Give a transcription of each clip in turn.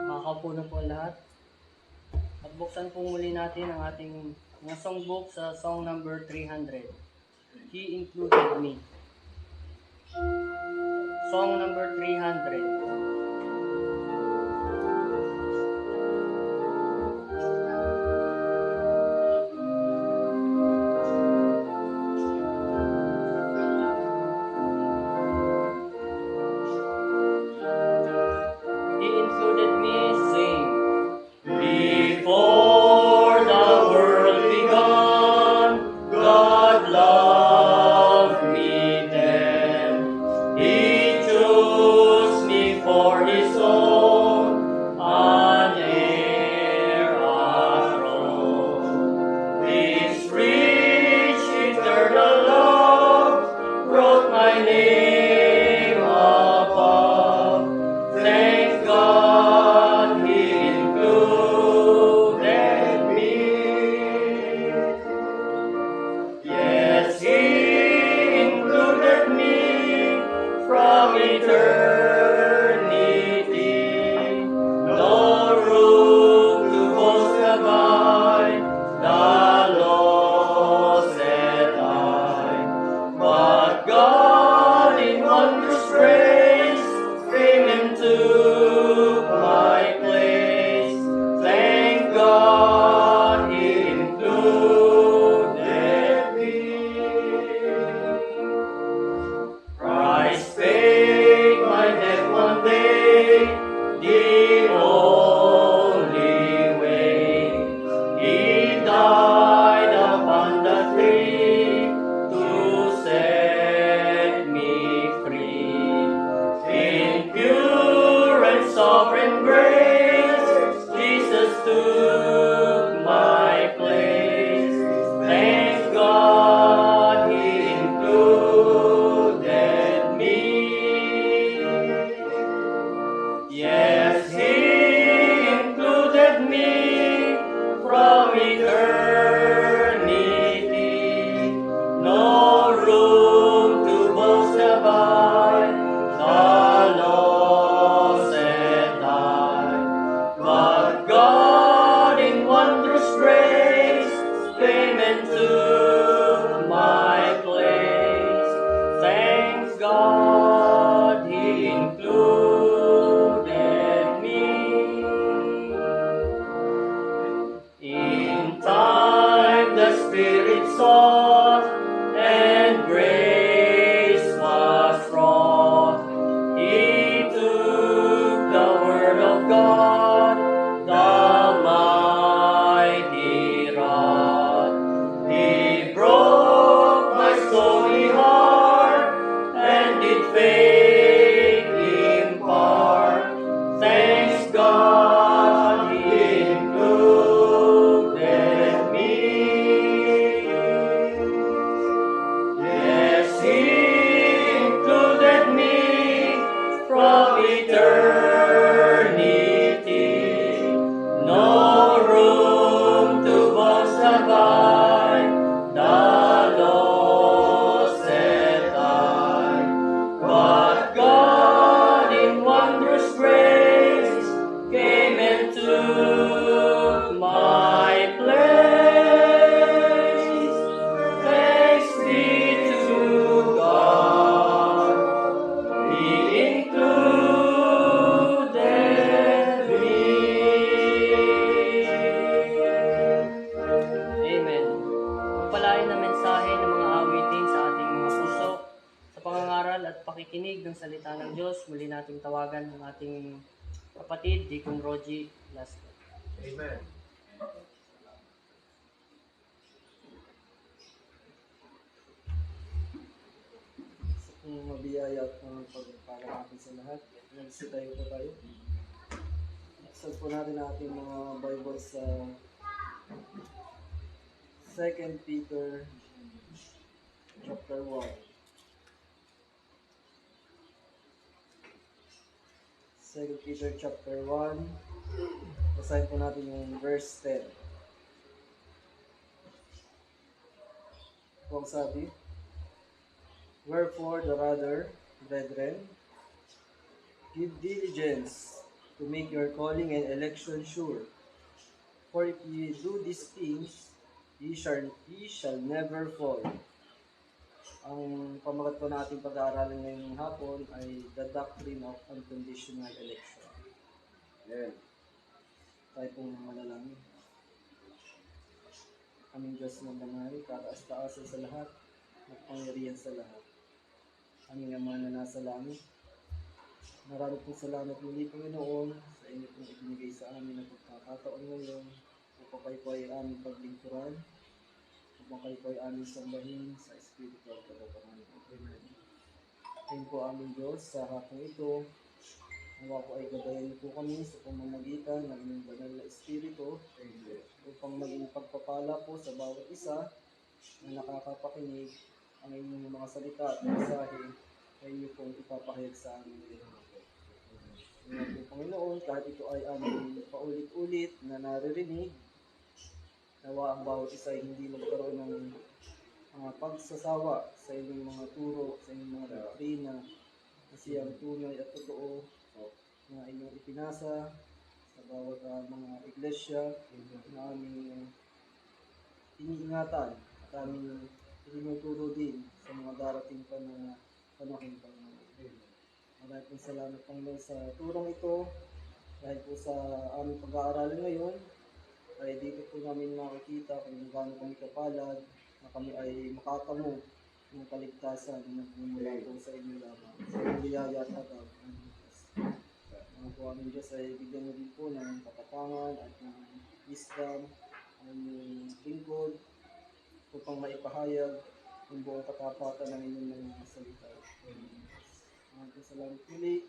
Makakaupo na po ang lahat. At buksan po muli natin ang ating mga songbook sa song number 300. He Included Me. Song number 300. He included me, sing. Before the world began, God loved me then. He chose me for His own, an heir throne. His rich eternal love wrote my name above. Thank God He included me. Yes, He included me from eternity. No room to boast about the lost and I. But God in wondrous grace came and took my place. Thank God He included me. Christ paid my debt one day, the only way. He died upon the tree to set me free. In pure and sovereign grace, Jesus took my place. Thank God He included me. Yes, He included me from eternity. No room to boast about the lost and died. But God in wondrous grace came and took my place. Thank God He included me. In time the Spirit sought and grace was wrought. He took the Word of God, the mighty rod. He broke my stony heart and did faith impart. Thanks God He included me. Yes, He included me from eternity. No room to boast about the lost and I. But God in wondrous grace came and took my place. Thanks be to God, He included me. Amen. Pagpalain na mensahe ng mga awitin sa ating mga puso, sa pangangaral at pakikinig ng salita ng Diyos, muli nating tawagan ang ating kapatid, Deacon Rogie Lasco. Amen. Kung mabiyaya at pagpapala natin sa lahat, nagsitayo po tayo. Buksan po natin ang ating mga Bible sa 2 Peter chapter 1. 2 Peter chapter 1. Basahin po natin yung verse 10. Ito ang sabi, wherefore the rather, brethren, give diligence to make your calling and election sure. For if ye do these things, ye shall never fall. Ang pamagat po natin pag-aaralan ngayong hapon ay the doctrine of unconditional election. Amen. Tayo pong manalangin. Aming Diyos ng langay, kataas-taasan sa lahat, magpangyarihan sa lahat. Aming Ama na nasa langit, marami pong salamat muli, Panginoon, sa inyo pong ibinigay sa amin ang pagkakataon ngayon upang kayo po ay aming paglingkuran, upang kayo po ay aming sambahin sa spiritual katotohanan. Amen. Ayun po aming Diyos, sa hapong ito, nawa po ay gabayan niyo po kami sa pamamagitan ng inyong banal na espiritu, upang maging pagpapala po sa bawat isa na nakakapakinig ang inyong mga salita at mensahe ay inyo pong ipapahayag sa amin ngayon. Ngayon po, Panginoon, kahit ito ay aming paulit-ulit na naririnig, nawa ang bawat isa ay hindi magkaroon ng pagsasawa sa inyong mga turo, sa inyong mga doktrina, kasi ang tunay at totoo na inyong ipinasa sa bawat mga iglesia na aming iniingatan at aming itinuturo din sa mga darating pa na panahon, Panginoon. Maraming pong salamat, Panginoon, sa turong ito. Dahil po sa aming pag-aaralan ngayon, ay dito po namin makikita kung gaano kami kapalad na kami ay makatamo ng kaligtasan na nagmumula po sa inyo lamang. Sa inyong biyaya at agaw ng Diyos. Ang po aming Diyos ay bigyan mo din po ng katapangan at ng wisdom ang inyong lingkod upang maipahayag yung buong katapatan ng inyong mga salita. Maraming salamat muli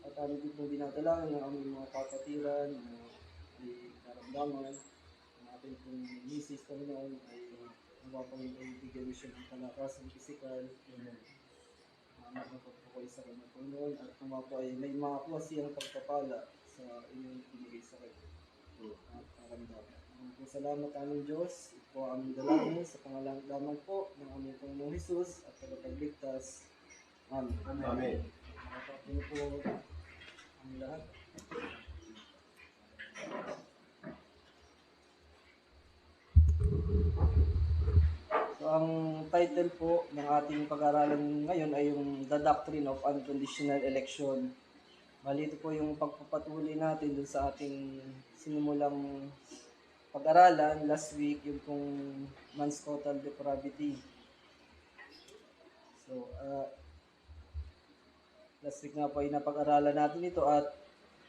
at aming din pong dinadalagan ng aming mga kapatiran na ay karamdaman ang ating pong misis, Panginoon, ay mapapang bigyan niyo siya ng kalakasan pisikal. Nakapag po kayo sa kanya, Panginoon, at naman po ay may makakuha siyang pagpapala sa inyong pinigay sa kanya. At karamdaman. Maraming po salamat aming Diyos. Ito po ang aming dalangin sa pangalan lamang po ng aming Panginoong Hesus at tagapagligtas. Amen. Amen. Makapagpino po ang lahat. So, ang title po ng ating pag-aaralan ngayon ay yung The Doctrine of Unconditional Election. Bali, ito po yung pagpapatuloy natin dun sa ating sinimulang pag-aralan last week, yung pong man's total depravity. So, last week nga po ay napag-aralan natin ito at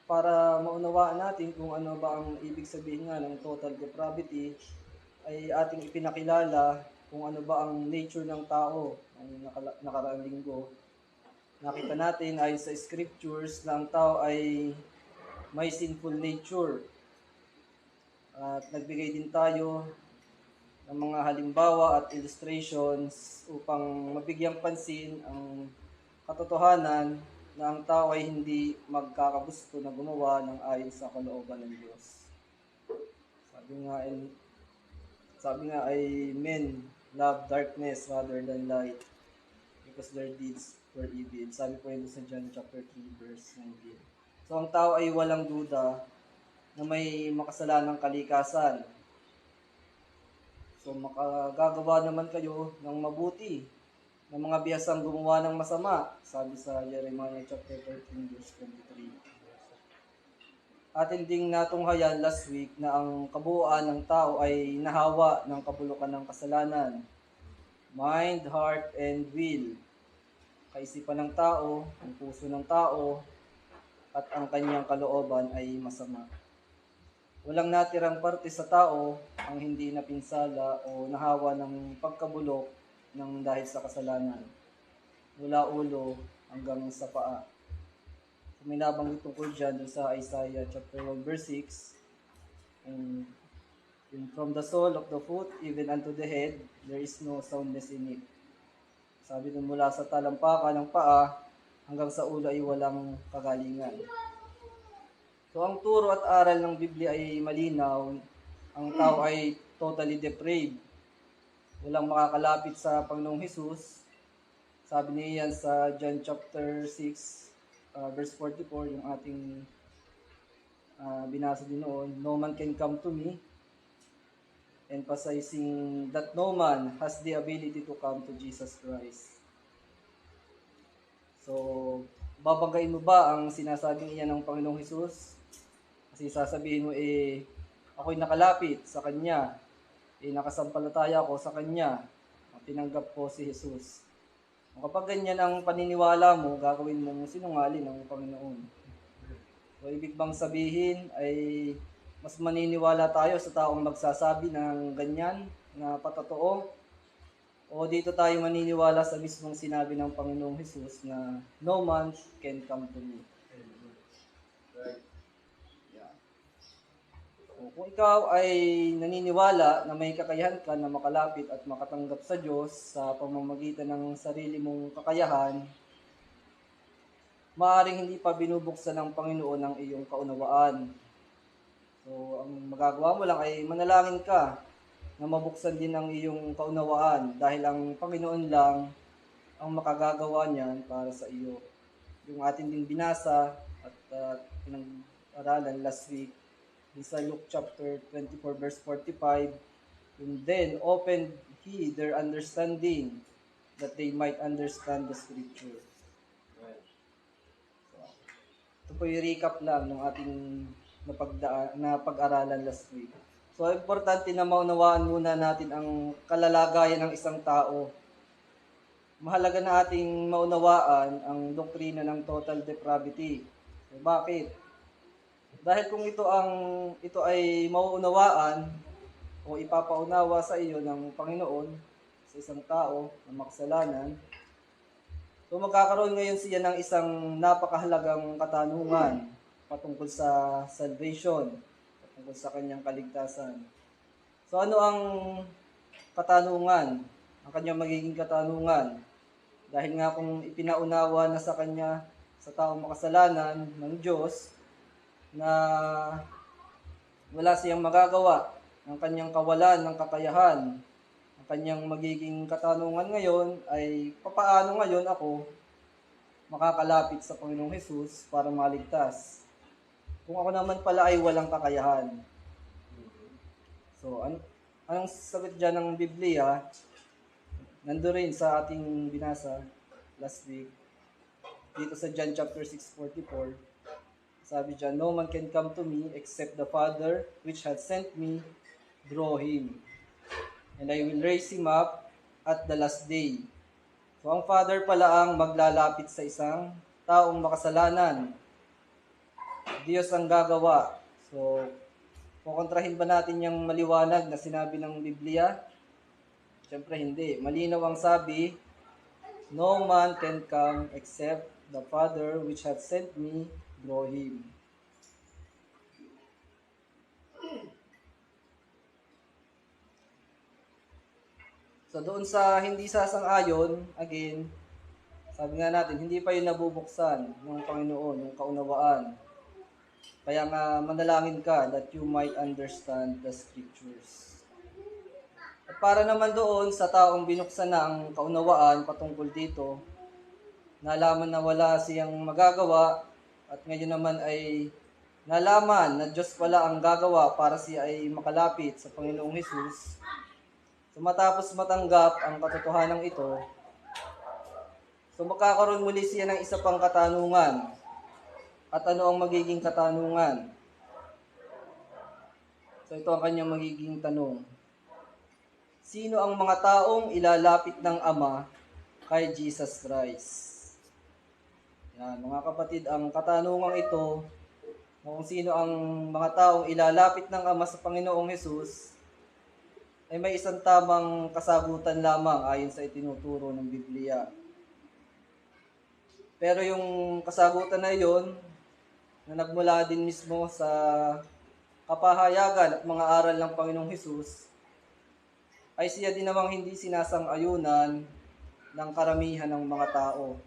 para maunawaan natin kung ano ba ang ibig sabihin nga ng total depravity, ay ating ipinakilala kung ano ba ang nature ng tao ang nakaraang linggo. Nakita natin ay sa scriptures na ang tao ay may sinful nature. At nagbigay din tayo ng mga halimbawa at illustrations upang mabigyang pansin ang katotohanan na ang tao ay hindi magkakagusto na gumawa ng ayon sa kalooban ng Diyos. Sabi nga ay men love darkness rather than light because their deeds were evil. Sabi po yun sa John chapter 3 verse 19. So ang tao ay walang duda na may makasalanang kalikasan. So makagagawa naman kayo ng mabuti ng mga bihasang gumawa ng masama, sabi sa Jeremiah chapter 13 verse 23. Atin ding natunghayan last week na ang kabuuan ng tao ay nahawa ng kabulukan ng kasalanan. Mind, heart, and will. Kaisipan ng tao, ang puso ng tao, at ang kanyang kalooban ay masama. Walang natirang parte sa tao ang hindi napinsala o nahawa ng pagkabulok ng dahil sa kasalanan. Mula ulo hanggang sa paa. May nabanggit tungkol dyan sa Isaiah chapter 1 verse 6. And from the sole of the foot even unto the head, there is no soundness in it. Sabi dun mula sa talampakan ng paa hanggang sa ulo ay walang kagalingan. So ang turo at aral ng Biblia ay malinaw. Ang tao ay totally depraved. Walang makakalapit sa Panginoong Hesus. Sabi niya sa John chapter 6 verse 44, yung ating binasa din noon, no man can come to me, emphasizing that no man has the ability to come to Jesus Christ. So, babanggain mo ba ang sinasabing iyan ng Panginoong Hesus? Kasi sasabihin mo, ako'y nakalapit sa Kanya, nakasampalataya ako sa Kanya, tinanggap ko si Jesus. Kapag ganyan ang paniniwala mo, gagawin mong sinungaling ng Panginoon. So, ibig bang sabihin ay mas maniniwala tayo sa taong magsasabi ng ganyan na patotoo? O dito tayo maniniwala sa mismong sinabi ng Panginoong Hesus na no man can come to me. Yeah. So, kung ikaw ay naniniwala na may kakayahan ka na makalapit at makatanggap sa Diyos sa pamamagitan ng sarili mong kakayahan, maaaring hindi pa binubuksan ng Panginoon ang iyong kaunawaan. So, ang magagawa mo lang ay manalangin ka na mabuksan din ang iyong kaunawaan dahil ang Panginoon lang ang makagagawa niyan para sa iyo. Yung atin din binasa at pinag-aralan last week sa Luke chapter 24 verse 45, and then opened he their understanding that they might understand the scripture. So, ito po yung recap lang ng ating pag-aralan last week. So, importante na maunawaan muna natin ang kalalagayan ng isang tao. Mahalaga na ating maunawaan ang doktrina ng total depravity. So, bakit? Dahil kung ito ay mauunawaan o ipapaunawa sa iyo ng Panginoon sa isang tao na makasalanan, so magkakaroon ngayon siya ng isang napakahalagang katanungan patungkol sa salvation, tungkol sa kanyang kaligtasan. So ano ang katanungan? Ang kanyang magiging katanungan? Dahil nga kung ipinaunawa na sa kanya, sa taong makasalanan ng Diyos, na wala siyang magagawa, ang kanyang kawalan ng kakayahan, ang kanyang magiging katanungan ngayon ay papaano ngayon ako makakalapit sa Panginoong Hesus para maligtas? Kung ako naman pala ay walang kakayahan. So, anong sagot dyan ng Biblia? Nandun rin sa ating binasa last week. Dito sa John chapter 6:44. Sabi dyan, no man can come to me except the Father which hath sent me draw him. And I will raise him up at the last day. So, ang Father pala ang maglalapit sa isang taong makasalanan. Diyos ang gagawa. So, kukontrahin ba natin yung maliwanag na sinabi ng Biblia? Siyempre hindi. Malinaw ang sabi, no man can come except the Father which hath sent me draw him. So, doon sa hindi sasang-ayon, again, sabi nga natin, hindi pa yun nabubuksan ng Panginoon, ng kaunawaan. Kaya nga manalangin ka that you might understand the scriptures. At para naman doon sa taong binuksan na ang kaunawaan patungkol dito, nalaman na wala siyang magagawa at ngayon naman ay nalaman na Diyos pala ang gagawa para siya ay makalapit sa Panginoong Hesus. So matapos matanggap ang katotohanan ito, so magkakaroon muli siya ng isa pang katanungan. At ano ang magiging katanungan? So ito ang kanyang magiging tanong. Sino ang mga taong ilalapit ng Ama kay Jesus Christ? Yan, mga kapatid, ang katanungang ito, kung sino ang mga taong ilalapit ng Ama sa Panginoong Hesus, ay may isang tamang kasagutan lamang ayon sa itinuturo ng Biblia. Pero yung kasagutan na yon, na nagmula din mismo sa kapahayagan at mga aral ng Panginoong Hesus, ay siya din namang hindi sinasang-ayunan ng karamihan ng mga tao.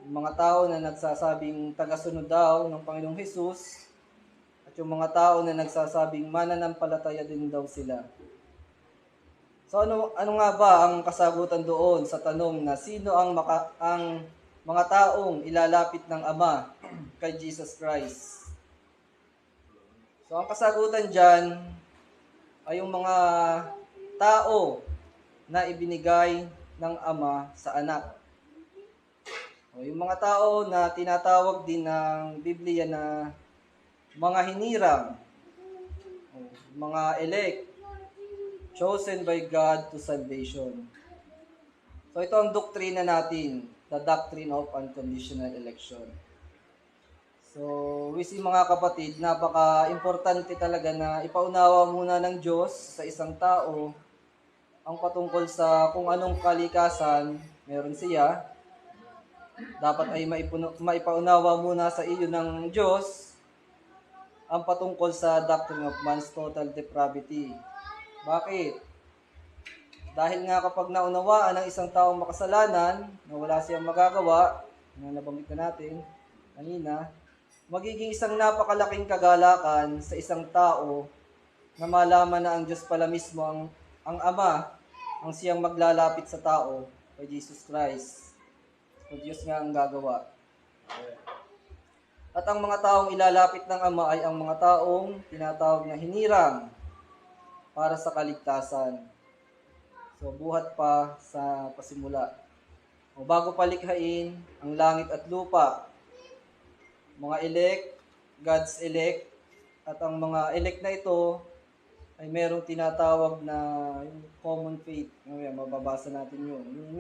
Yung mga tao na nagsasabing tagasunod daw ng Panginoong Hesus, at yung mga tao na nagsasabing mananampalataya din daw sila. So ano nga ba ang kasagutan doon sa tanong na sino ang mga taong ilalapit ng Ama kay Jesus Christ? So ang kasagutan dyan ay yung mga tao na ibinigay ng Ama sa anak. O, yung mga tao na tinatawag din ng Biblia na mga hinirang, o, mga elect, chosen by God to salvation. So ito ang doktrina natin, the doctrine of unconditional election. So, we see mga kapatid, napaka-importante talaga na ipaunawa muna ng Diyos sa isang tao ang patungkol sa kung anong kalikasan meron siya. Dapat ay maipaunawa muna sa iyo ng Diyos ang patungkol sa doctrine of man's total depravity. Bakit? Dahil nga kapag naunawaan ng isang taong makasalanan na wala siyang magagawa, na nabanggit na natin kanina, magiging isang napakalaking kagalakan sa isang tao na malaman na ang Diyos pala mismo ang Ama, ang siyang maglalapit sa tao kay Jesus Christ. So, Diyos nga ang gagawa. At ang mga taong ilalapit ng Ama ay ang mga taong tinatawag na hinirang para sa kaligtasan. So, buhat pa sa pasimula. O bago palikhain ang langit at lupa, mga elect, God's elect, at ang mga elect na ito ay merong tinatawag na yung common faith. Ngayon, mababasa natin yun. Yung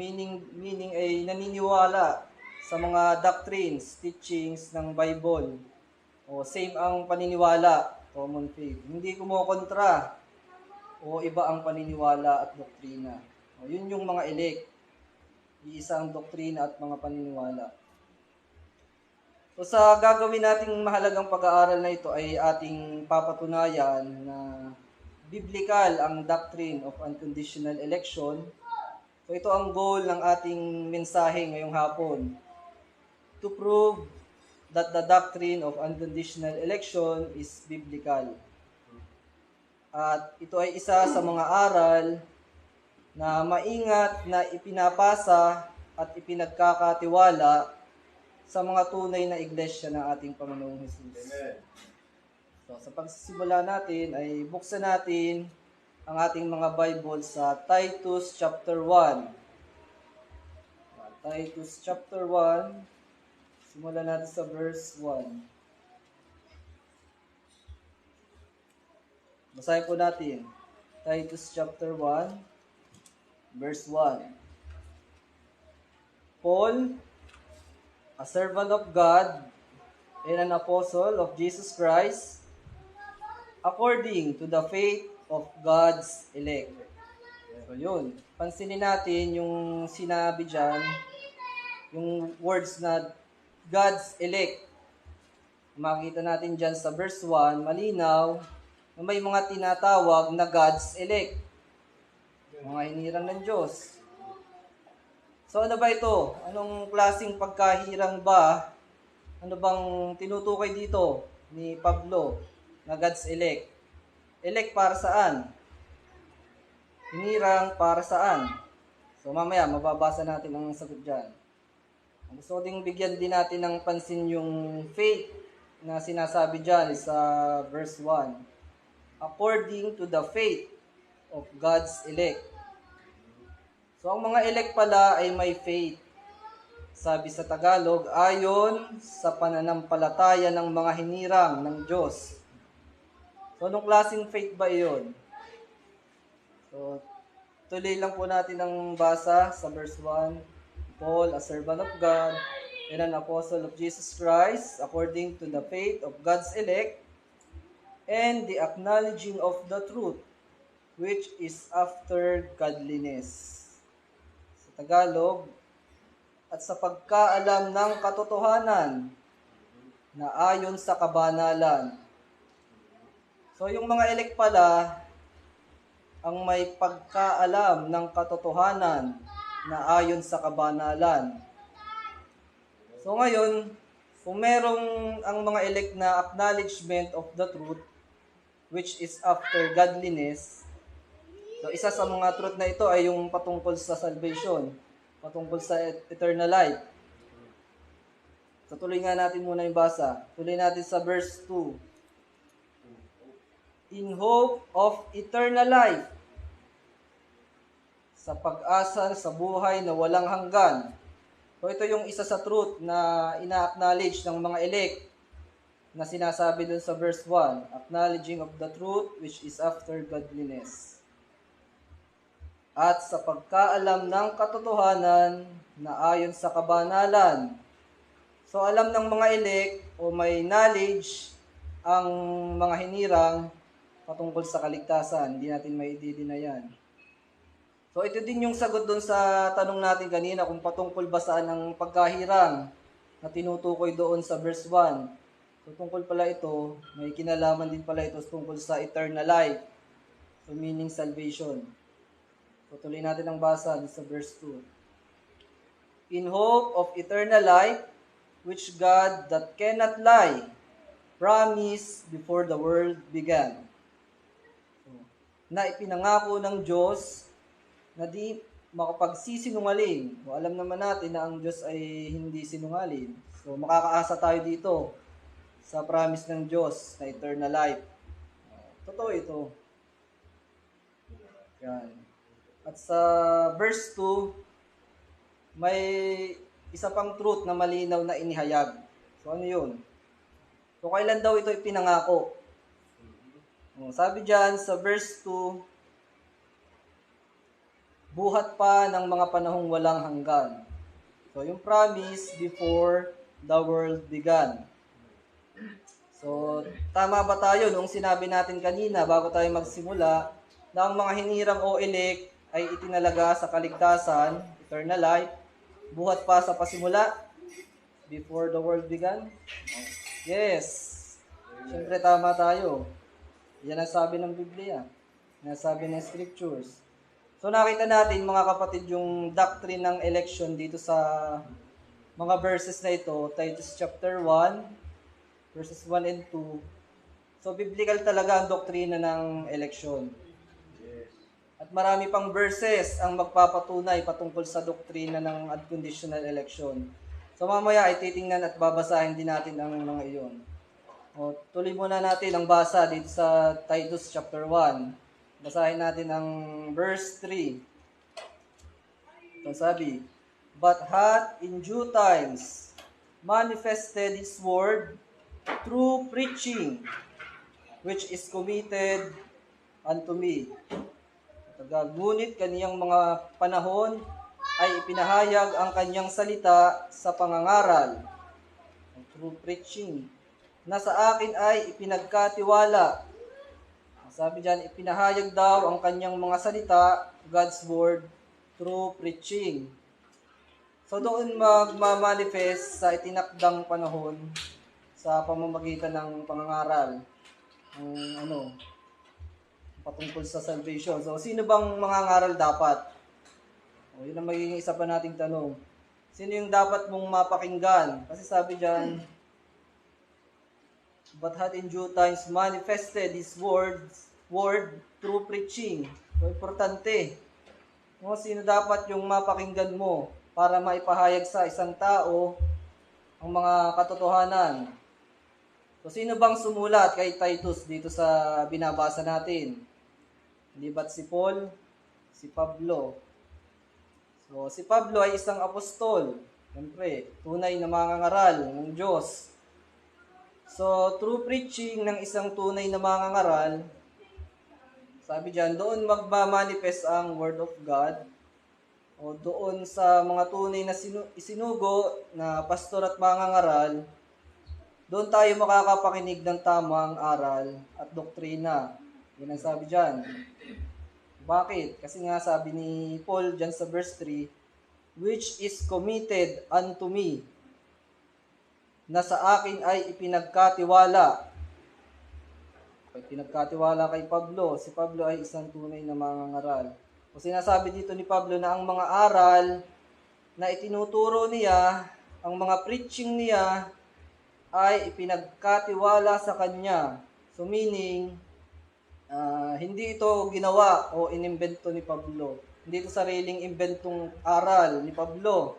meaning ay naniniwala sa mga doctrines, teachings ng Bible. O same ang paniniwala, common faith. Hindi kumukontra o iba ang paniniwala at doktrina. O, yun yung mga elect. Iisang doktrina at mga paniniwala. So sa gagawin nating mahalagang pag-aaral na ito ay ating papatunayan na biblical ang doctrine of unconditional election. So ito ang goal ng ating mensahe ngayong hapon. To prove that the doctrine of unconditional election is biblical. At ito ay isa sa mga aral na maingat na ipinapasa at ipinagkakatiwala sa mga tunay na iglesia ng ating Panginoong Hesus. Amen. So, sa pagsisimula natin ay buksan natin ang ating mga Bible sa Titus chapter 1. Titus chapter 1, simulan natin sa verse 1. Basahin po natin. Titus chapter 1, verse 1. Paul, a servant of God and an apostle of Jesus Christ, according to the faith of God's elect. So yun, pansinin natin yung sinabi dyan, yung words na God's elect. Makikita natin dyan sa verse 1, malinaw, na may mga tinatawag na God's elect. Mga hinirang ng Diyos. So ano ba ito? Anong klaseng pagkahirang ba? Ano bang tinutukoy dito ni Pablo na God's elect? Elect para saan? Hinirang para saan? So mamaya mababasa natin ang sagot dyan. Gusto ko ding bigyan din natin ng pansin yung faith na sinasabi dyan sa verse 1. According to the faith of God's elect. So, ang mga elect pala ay may faith. Sabi sa Tagalog, ayon sa pananampalataya ng mga hinirang ng Diyos. So, anong klaseng faith ba iyon? So, tuloy lang po natin ang basa sa verse 1. Paul, a servant of God, and an apostle of Jesus Christ, according to the faith of God's elect, and the acknowledging of the truth, which is after godliness. Sa Tagalog, at sa pagkaalam ng katotohanan na ayon sa kabanalan. So yung mga elect pala, ang may pagkaalam ng katotohanan na ayon sa kabanalan. So ngayon, kung merong ang mga elect na acknowledgement of the truth, which is after godliness, so isa sa mga truth na ito ay yung patungkol sa salvation, patungkol sa eternal life. So tuloy nga natin muna yung basa. Tuloy natin sa verse 2. in hope of eternal life, sa pag-asa sa buhay na walang hanggan. So ito yung isa sa truth na ina-acknowledge ng mga elect na sinasabi dun sa verse 1, acknowledging of the truth which is after godliness. At sa pagkaalam ng katotohanan na ayon sa kabanalan. So alam ng mga elect o may knowledge ang mga hinirang patungkol sa kaligtasan. Hindi natin maididina yan. So ito din yung sagot doon sa tanong natin kanina kung patungkol ba saan ang pagkahirang na tinutukoy doon sa verse 1. So tungkol pala ito, may kinalaman din pala ito tungkol sa eternal life. So meaning salvation. So tuloy natin ang basa sa verse 2. In hope of eternal life, which God that cannot lie, promised before the world began. So, na ipinangako ng Diyos na di makapagsisinungaling. So, alam naman natin na ang Diyos ay hindi sinungaling. So, makakaasa tayo dito sa promise ng Diyos na eternal life. Totoo ito. Yan. At sa verse 2, may isa pang truth na malinaw na inihayag. So, ano yun? So, kailan daw ito ipinangako? Sabi dyan sa verse 2, buhat pa ng mga panahong walang hanggan. So, yung promise before the world began. So, tama ba tayo nung sinabi natin kanina bago tayo magsimula na ang mga hinirang o elect ay itinalaga sa kaligtasan, eternal life, buhat pa sa pasimula before the world began? Yes. Siyempre tama tayo. Yan ang sabi ng Biblia. Yan ang sabi ng Scriptures. So nakita natin mga kapatid yung doctrine ng election dito sa mga verses na ito, Titus chapter 1, verses 1 and 2. So biblical talaga ang doktrina ng election. At marami pang verses ang magpapatunay patungkol sa doktrina ng unconditional election. So mamaya ay titingnan at babasahin din natin ang mga iyon. Tuloy muna natin ang basa dito sa Titus chapter 1. Basahin natin ang verse 3. Ito sabi, but hath in due times manifested His word through preaching, which is committed unto me. Ngunit kaniyang mga panahon ay ipinahayag ang kanyang salita sa pangangaral, through preaching, na sa akin ay ipinagkatiwala. Sabi diyan, ipinahayag daw ang kanyang mga salita, God's word, through preaching. So doon magmamanifest sa itinakdang panahon sa pamamagitan ng pangangaral, patungkol sa salvation. So sino bang mangangaral dapat? Yun ang magiging isa pa nating tanong. Sino yung dapat mong mapakinggan? Kasi sabi diyan, but hath in due times manifested His word through preaching. So, importante. Sino dapat yung mapakinggan mo para maipahayag sa isang tao ang mga katotohanan? So, sino bang sumulat kay Titus dito sa binabasa natin? Hindi ba't si Paul? Si Pablo. So, si Pablo ay isang apostol. Siyempre, tunay na mangangaral ng Diyos. So, through preaching ng isang tunay na mangangaral, sabi diyan, doon magmamanifest ang Word of God, o doon sa mga tunay na isinugo na pastor at mangangaral, doon tayo makakapakinig ng tamang aral at doktrina. Yan ang sabi diyan. Bakit? Kasi nga sabi ni Paul diyan sa verse 3, which is committed unto me, na sa akin ay ipinagkatiwala. Pinagkatiwala kay Pablo. Si Pablo ay isang tunay na mangangaral. O sinasabi dito ni Pablo na ang mga aral na itinuturo niya, ang mga preaching niya, ay ipinagkatiwala sa kanya. So meaning, hindi ito ginawa o inimbento ni Pablo. Hindi ito sariling imbentong aral ni Pablo.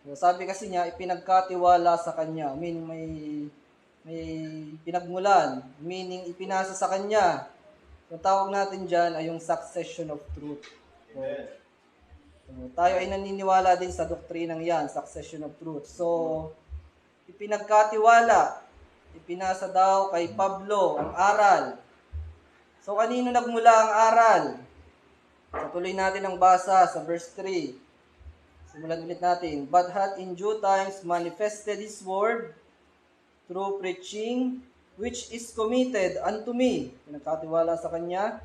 So, sabi kasi niya, ipinagkatiwala sa kanya. I mean, may may pinagmulan, meaning ipinasa sa kanya. Yung tawag natin dyan ay yung succession of truth. So, tayo ay naniniwala din sa doktrinang yan, succession of truth. So, ipinagkatiwala, ipinasa daw kay Pablo ang aral. So, kanino nagmula ang aral? So, tuloy natin ang basa sa verse 3. Simulan ulit natin. But hath in due times manifested His word through preaching, which is committed unto me. Nagkatiwala sa Kanya.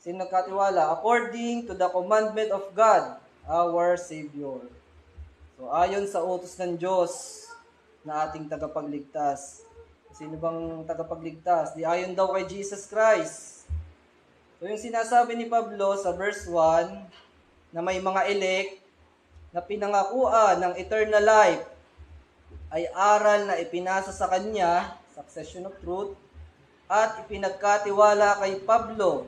Sino nagkatiwala? According to the commandment of God, our Savior. So, ayon sa utos ng Diyos na ating tagapagligtas. Sino bang tagapagligtas? Di ayon daw kay Jesus Christ. So, yung sinasabi ni Pablo sa verse 1, na may mga elect na pinangakuan ng eternal life ay aral na ipinasa sa kanya, succession of truth, at ipinagkatiwala kay Pablo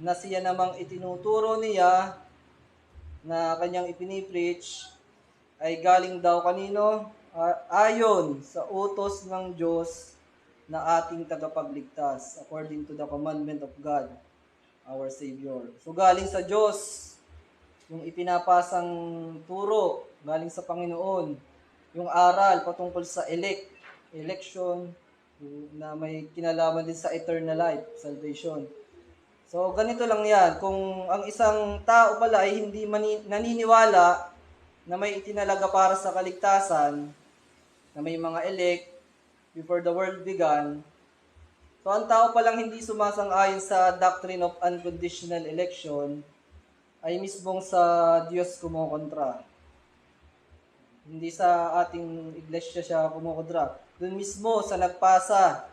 na siya namang itinuturo niya na kanyang ipinipreach ay galing daw kanino? Ayon sa utos ng Diyos na ating tagapagligtas, according to the commandment of God, our Savior. So galing sa Diyos, yung ipinapasang turo, galing sa Panginoon, yung aral patungkol sa election, na may kinalaman din sa eternal life, salvation. So, ganito lang yan. Kung ang isang tao pala ay hindi naniniwala na may itinalaga para sa kaligtasan, na may mga elect before the world began, so ang tao palang hindi sumasang-ayon sa doctrine of unconditional election, ay mismong sa Diyos kumukontra. Hindi sa ating iglesia siya kumukontra. Doon mismo sa nagpasa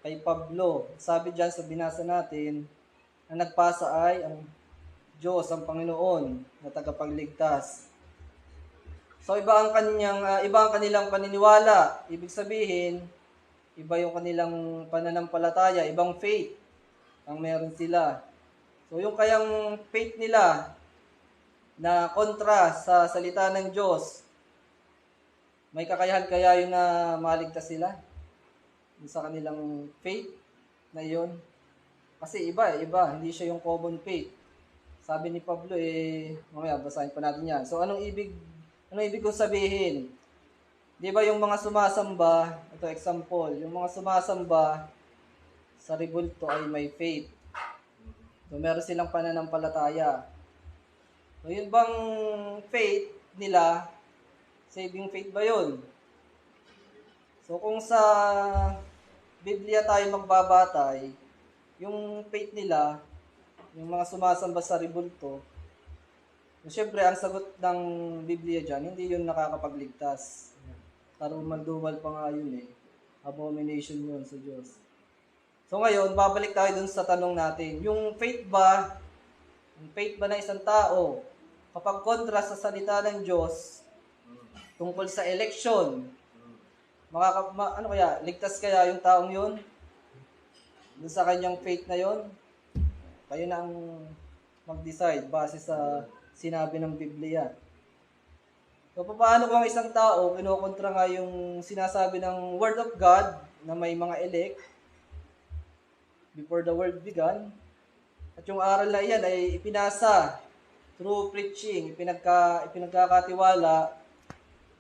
kay Pablo. Sabi diyan sa binasa natin, na nagpasa ay ang Diyos, ang Panginoon na tagapagligtas. So iba ang kanilang paniniwala. Ibig sabihin, iba yung kanilang pananampalataya, ibang faith ang meron sila. So yung kayang faith nila na kontra sa salita ng Diyos, may kakayahan kaya yun na maligtas sila sa kanilang faith na yun? Kasi iba, hindi siya yung common faith. Sabi ni Pablo, mamaya basahin pa natin yan. So anong ibig kong sabihin? Di ba yung mga sumasamba, ito example, yung mga sumasamba sa rebulto ay may faith. So meron silang pananampalataya. So yun bang faith nila, saving faith ba yun? So kung sa Biblia tayo magbabatay, yung faith nila, yung mga sumasamba sa rebulto, siyempre ang sagot ng Biblia dyan, hindi yun nakakapagligtas. Karumal-dumal pa nga yun Abomination yun sa Diyos. So ngayon, babalik tayo dun sa tanong natin. Yung faith ba na isang tao, kapag kontra sa salita ng Diyos, tungkol sa election, ligtas kaya yung taong yun? Dun sa kanyang faith na yun? Kayo na ang mag-decide base sa sinabi ng Biblia. So, paano kung isang tao, kinukontra nga yung sinasabi ng Word of God na may mga elect before the world began, at yung aral na iyan ay ipinasa through preaching, ipinagkakatiwala,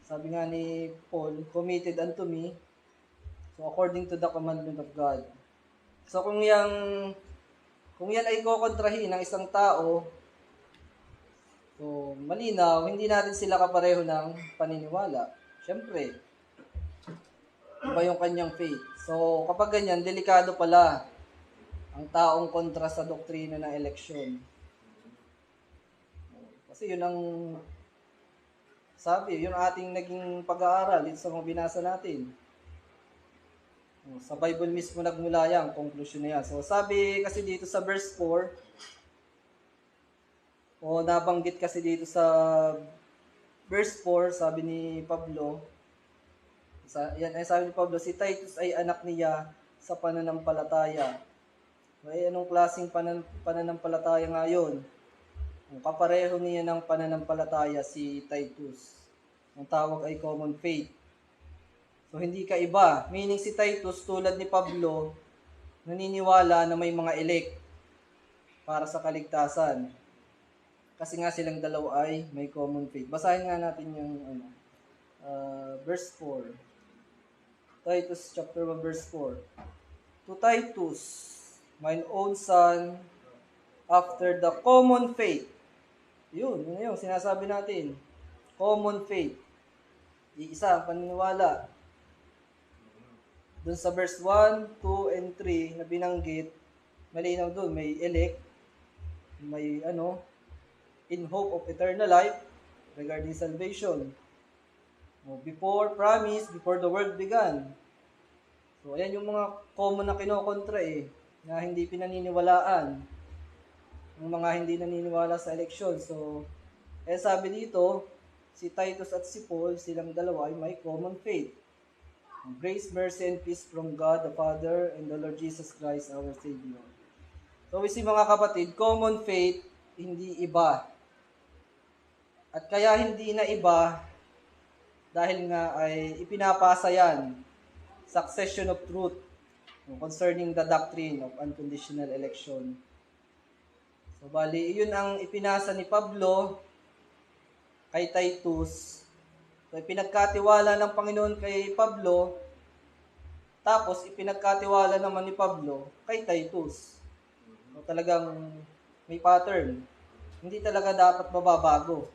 sabi nga ni Paul, committed unto me, so according to the commandment of God. So kung yan ay kokontrahin ng isang tao, so malinaw, hindi natin sila kapareho ng paniniwala. Siyempre, iba yung kanyang faith. So kapag ganyan, delikado pala ang taong kontra sa doktrina ng eleksyon. Kasi yun ang sabi, yun ating naging pag-aaral dito sa mga binasa natin. Sa Bible mismo nagmula yan, conclusion na yan. So sabi kasi dito sa verse 4, o nabanggit kasi dito sa verse 4, sabi ni Pablo, sabi ni Pablo, si Titus ay anak niya sa pananampalataya. Ay, anong klaseng pananampalataya nga yun? Ang kapareho niya ng pananampalataya si Titus. Ang tawag ay common faith. So, hindi ka iba. Meaning si Titus, tulad ni Pablo, naniniwala na may mga elect para sa kaligtasan. Kasi nga silang dalawa ay may common faith. Basahin nga natin yung verse 4. Titus chapter 1 verse 4. To Titus, mine own son, after the common faith. Yun yung sinasabi natin. Common faith. Iisa ang paniniwala. Doon sa verse 1, 2, and 3 na binanggit, malinaw doon, may elect, may in hope of eternal life regarding salvation. Before promise, before the world began. So, ayan yung mga common na kinokontra na hindi pinaniniwalaan. Yung mga hindi naniniwala sa eleksyon. So, sabi dito, si Titus at si Paul, silang dalawa ay may common faith. Grace, mercy, and peace from God the Father and the Lord Jesus Christ our Savior. So, we see mga kapatid, common faith, hindi iba. At kaya hindi na iba, dahil nga ay ipinapasa yan, succession of truth concerning the doctrine of unconditional election. So, bali, yun ang ipinasa ni Pablo kay Titus. So, ipinagkatiwala ng Panginoon kay Pablo, tapos ipinagkatiwala naman ni Pablo kay Titus. So, talagang may pattern. Hindi talaga dapat mababago.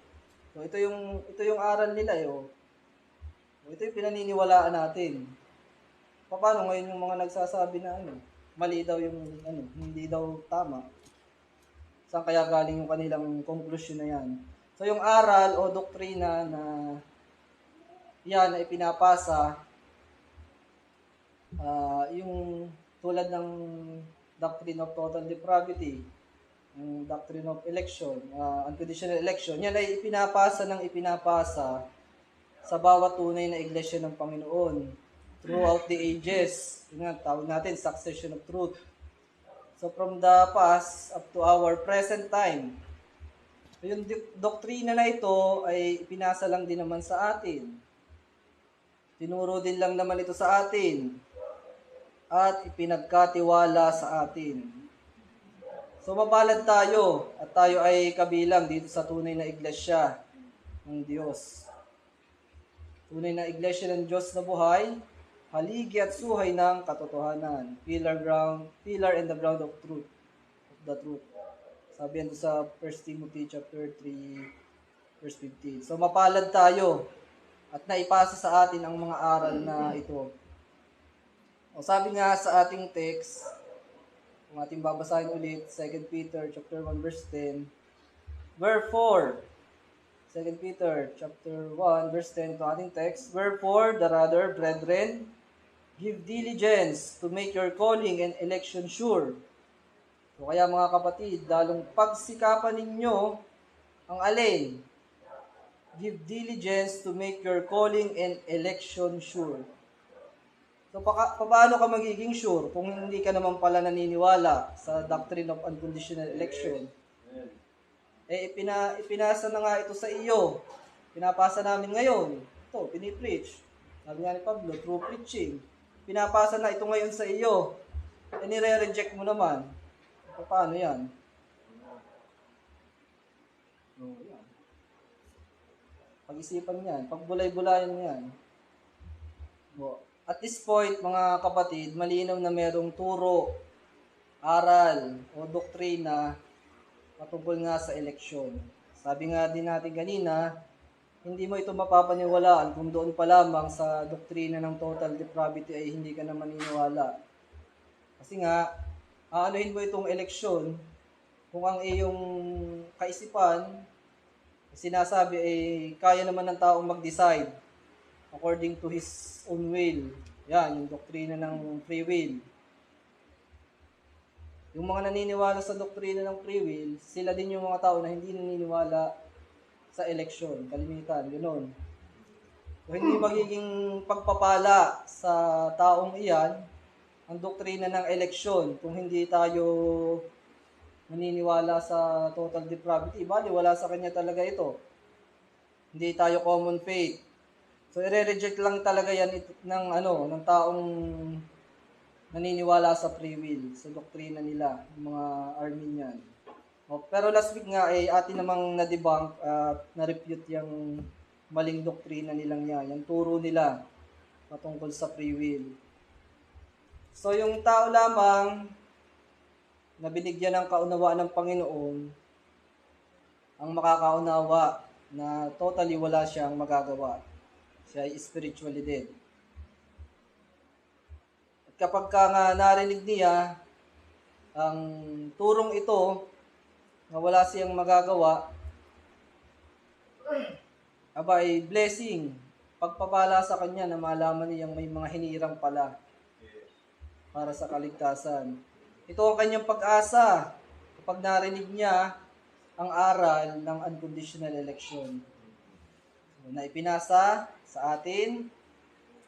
So, ito yung aral nila ito yung pinaniniwalaan natin. Paano ngayon yung mga nagsasabi na mali daw yung hindi daw tama? Saan kaya galing yung kanilang conclusion na yan? So, yung aral o doktrina na yan ay pinapasa, yung tulad ng doctrine of total depravity, yung doctrine of election, unconditional election, yan ay ipinapasa sa bawat tunay na iglesia ng Panginoon throughout the ages. Yun nga, tawag natin, succession of truth. So from the past up to our present time, yung doktrina na ito ay ipinasa lang din naman sa atin. Tinuro din lang naman ito sa atin at ipinagkatiwala sa atin. So mapalad tayo at tayo ay kabilang dito sa tunay na iglesia ng Diyos. Tunay na iglesia ng Diyos na buhay, haligi at suhay ng katotohanan. Pillar and the ground of truth, of the truth. Sabi yan sa 1 Timothy chapter 3, verse 15. So mapalad tayo at naipasa sa atin ang mga aral na ito. O sabi nga sa ating text, kung ating babasahin ulit, 2 Peter chapter 1 verse 10, wherefore, 2 Peter chapter 1 verse 10 to ating text, wherefore the rather, brethren, give diligence to make your calling and election sure. So kaya mga kapatid, lalong pagsikapan ninyo ang alin? Give diligence to make your calling and election sure. So paano ka magiging sure kung hindi ka naman pala naniniwala sa doctrine of unconditional election? Ipinasa na nga ito sa iyo. Pinapasa namin ngayon. Ito, pinipreach. Sabi nga ni Pablo, through preaching. Pinapasa na ito ngayon sa iyo. Nire-reject mo naman. Paano yan? Yan. Pag-isipan yan. Pagbulay-bulayan yan. At this point, mga kapatid, malinaw na merong turo, aral, o doktrina patungkol nga sa eleksyon. Sabi nga din natin kanina, hindi mo ito mapapaniwalaan kung doon pa lamang sa doktrina ng total depravity ay hindi ka na maniniwala. Kasi nga, aanuhin mo itong eleksyon kung ang iyong kaisipan, sinasabi ay kaya naman ng taong mag-decide according to his own will. Yan, yung doktrina ng free will. Yung mga naniniwala sa doktrina ng free will, sila din yung mga tao na hindi naniniwala sa eleksyon. Kalimitan, ganoon. So, hindi magiging pagpapala sa taong iyan ang doktrina ng eleksyon kung hindi tayo naniniwala sa total depravity. Bali, wala sa kanya talaga ito. Hindi tayo common faith. So i-reject lang talaga yan ng ng taong naniniwala sa free will, sa doktrina nila, ng mga Arminian. Pero last week nga ay atin namang na-debunk at na-refute yung maling doktrina nilang yan, yung turo nila patungkol sa free will. So yung tao lamang na binigyan ng kaunawaan ng Panginoon ang makakaunawa na totally wala siyang magagawa. Siya ay spiritually dead. At kapag nga narinig niya ang turong ito na wala siyang magagawa, aba ay blessing, pagpapala sa kanya na malaman niyang may mga hinirang pala para sa kaligtasan. Ito ang kanyang pag-asa kapag narinig niya ang aral ng unconditional election na ipinasa sa atin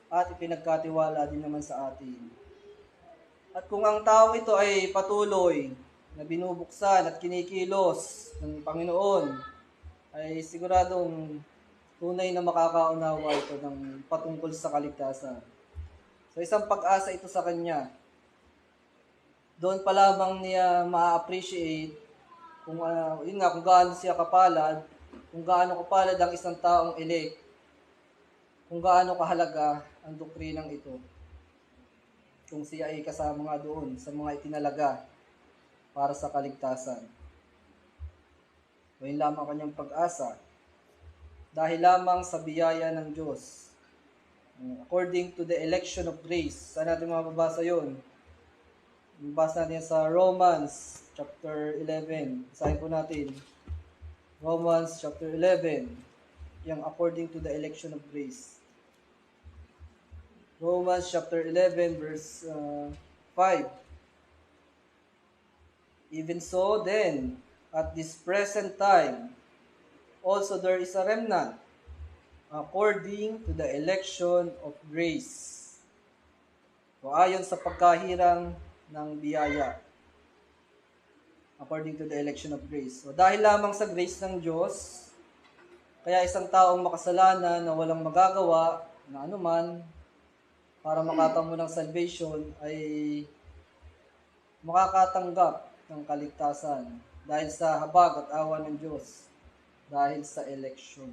at ipinagkatiwala din naman sa atin. At kung ang taong ito ay patuloy na binubuksan at kinikilos ng Panginoon, ay siguradong tunay na makakaunawa ito ng patungkol sa kaligtasan. So isang pag-asa ito sa kanya. Doon pa lamang niya ma-appreciate kung kung gaano siya kapalad, kung gaano kapalad ang isang taong elect, kung gaano kahalaga ang doktrinang ito. Kung siya ay kasama nga doon sa mga itinalaga para sa kaligtasan. Yun lamang kanyang pag-asa. Dahil lamang sa biyaya ng Diyos. According to the election of grace. Saan natin mababasa yun? Mababasa natin sa Romans chapter 11. Basahin po natin. Romans chapter 11. Yung according to the election of grace. Romans chapter 11 verse 5. Even so then, at this present time, also there is a remnant according to the election of grace. O ayon sa pagkahirang ng biyaya. According to the election of grace. So dahil lamang sa grace ng Diyos, kaya isang taong makasalanan na walang magagawa na anuman para makatamo ng salvation ay makakatanggap ng kaligtasan dahil sa habag at awa ng Diyos, dahil sa election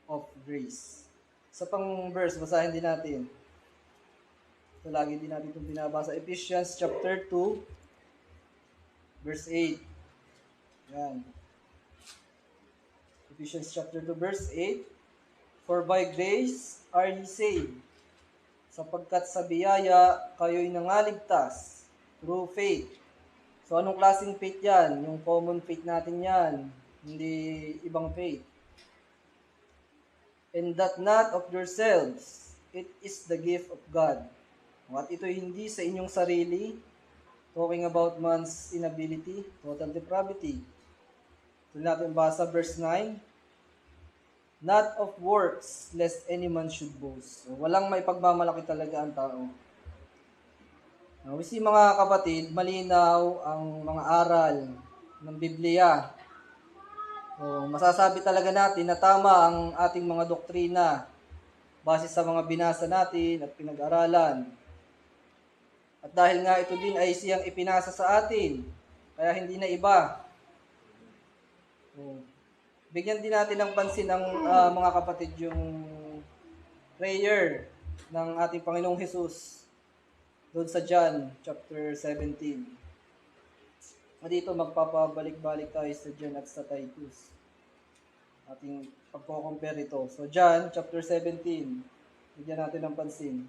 of grace. Sa pang verse, basahin din natin. Ito lagi din natin itong binabasa. Ephesians chapter 2, verse 8. Yan. Ephesians chapter 2, verse 8. For by grace are ye saved, sapagkat sa biyaya kayo'y nangaligtas through faith. So anong klaseng faith yan? Yung common faith natin yan, hindi ibang faith. And that not of yourselves, it is the gift of God. At ito'y hindi sa inyong sarili, talking about man's inability, total depravity. Ito natin basa verse 9. Not of works, lest any man should boast. So, walang may pagmamalaki talaga ang tao. Now, we see mga kapatid, malinaw ang mga aral ng Biblia. So, masasabi talaga natin na tama ang ating mga doktrina base sa mga binasa natin at pinag-aralan. At dahil nga ito din ay siyang ipinasa sa atin, kaya hindi na iba. So, bigyan din natin ng pansin ng mga kapatid yung prayer ng ating Panginoong Hesus doon sa John chapter 17. At dito magpapabalik-balik tayo sa John at sa Titus. Ating pagko-compare ito. So John chapter 17. Bigyan natin ng pansin.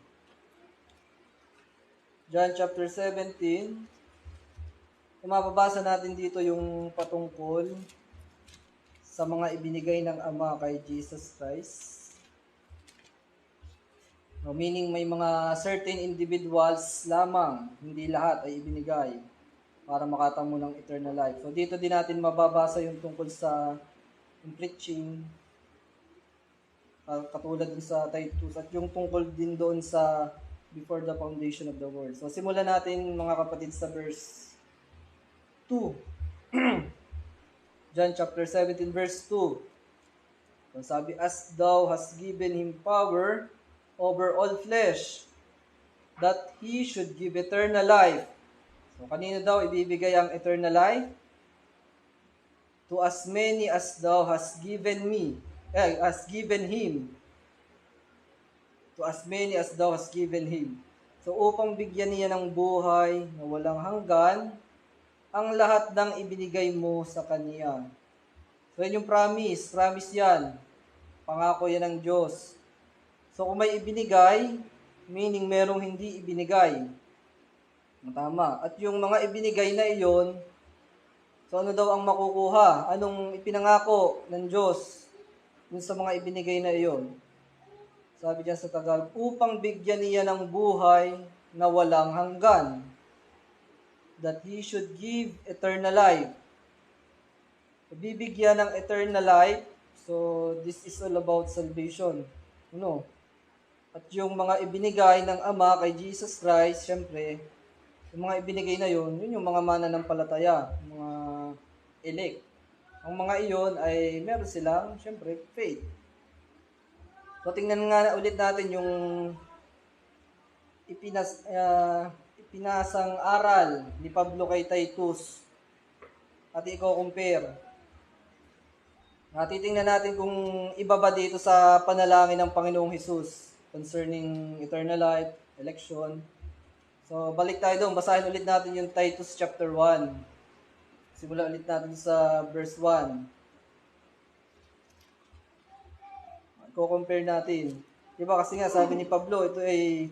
John chapter 17. Mababasa natin dito yung patungkol sa mga ibinigay ng Ama kay Jesus Christ. No, meaning may mga certain individuals lamang, hindi lahat ay ibinigay para makatamo ng eternal life. So dito din natin mababasa yung tungkol sa preaching, katulad din sa Titus, at yung tungkol din doon sa before the foundation of the world. So simulan natin mga kapatid sa verse 2. John chapter 17 verse 2. So sabi, as thou hast given him power over all flesh, that he should give eternal life. So kanino daw ibibigay ang eternal life? To as many as thou hast given me, has given him. To as many as thou hast given him. So upang bigyan niya ng buhay na walang hanggan, ang lahat ng ibinigay mo sa kanya. So yun yung promise yan. Pangako yan ng Diyos. So kung may ibinigay, meaning merong hindi ibinigay. Tama. At yung mga ibinigay na iyon, so ano daw ang makukuha? Anong ipinangako ng Diyos dun sa mga ibinigay na iyon? Sabi diyan sa Tagalog, upang bigyan niya ng buhay na walang hanggan, that he should give eternal life. Bibigyan ng eternal life, so this is all about salvation. No? At yung mga ibinigay ng Ama kay Jesus Christ, syempre, yung mga ibinigay na yun yung mga mananampalataya, mga elect. Ang mga iyon ay meron silang, syempre, faith. So, tingnan nga ulit natin yung ipinasang aral ni Pablo kay Titus at i-compare. Titingnan natin kung iba ba dito sa panalangin ng Panginoong Hesus concerning eternal life, election. So, balik tayo doon. Basahin ulit natin yung Titus chapter 1. Simula ulit natin sa verse 1. Compare natin. Diba kasi nga sabi ni Pablo, ito ay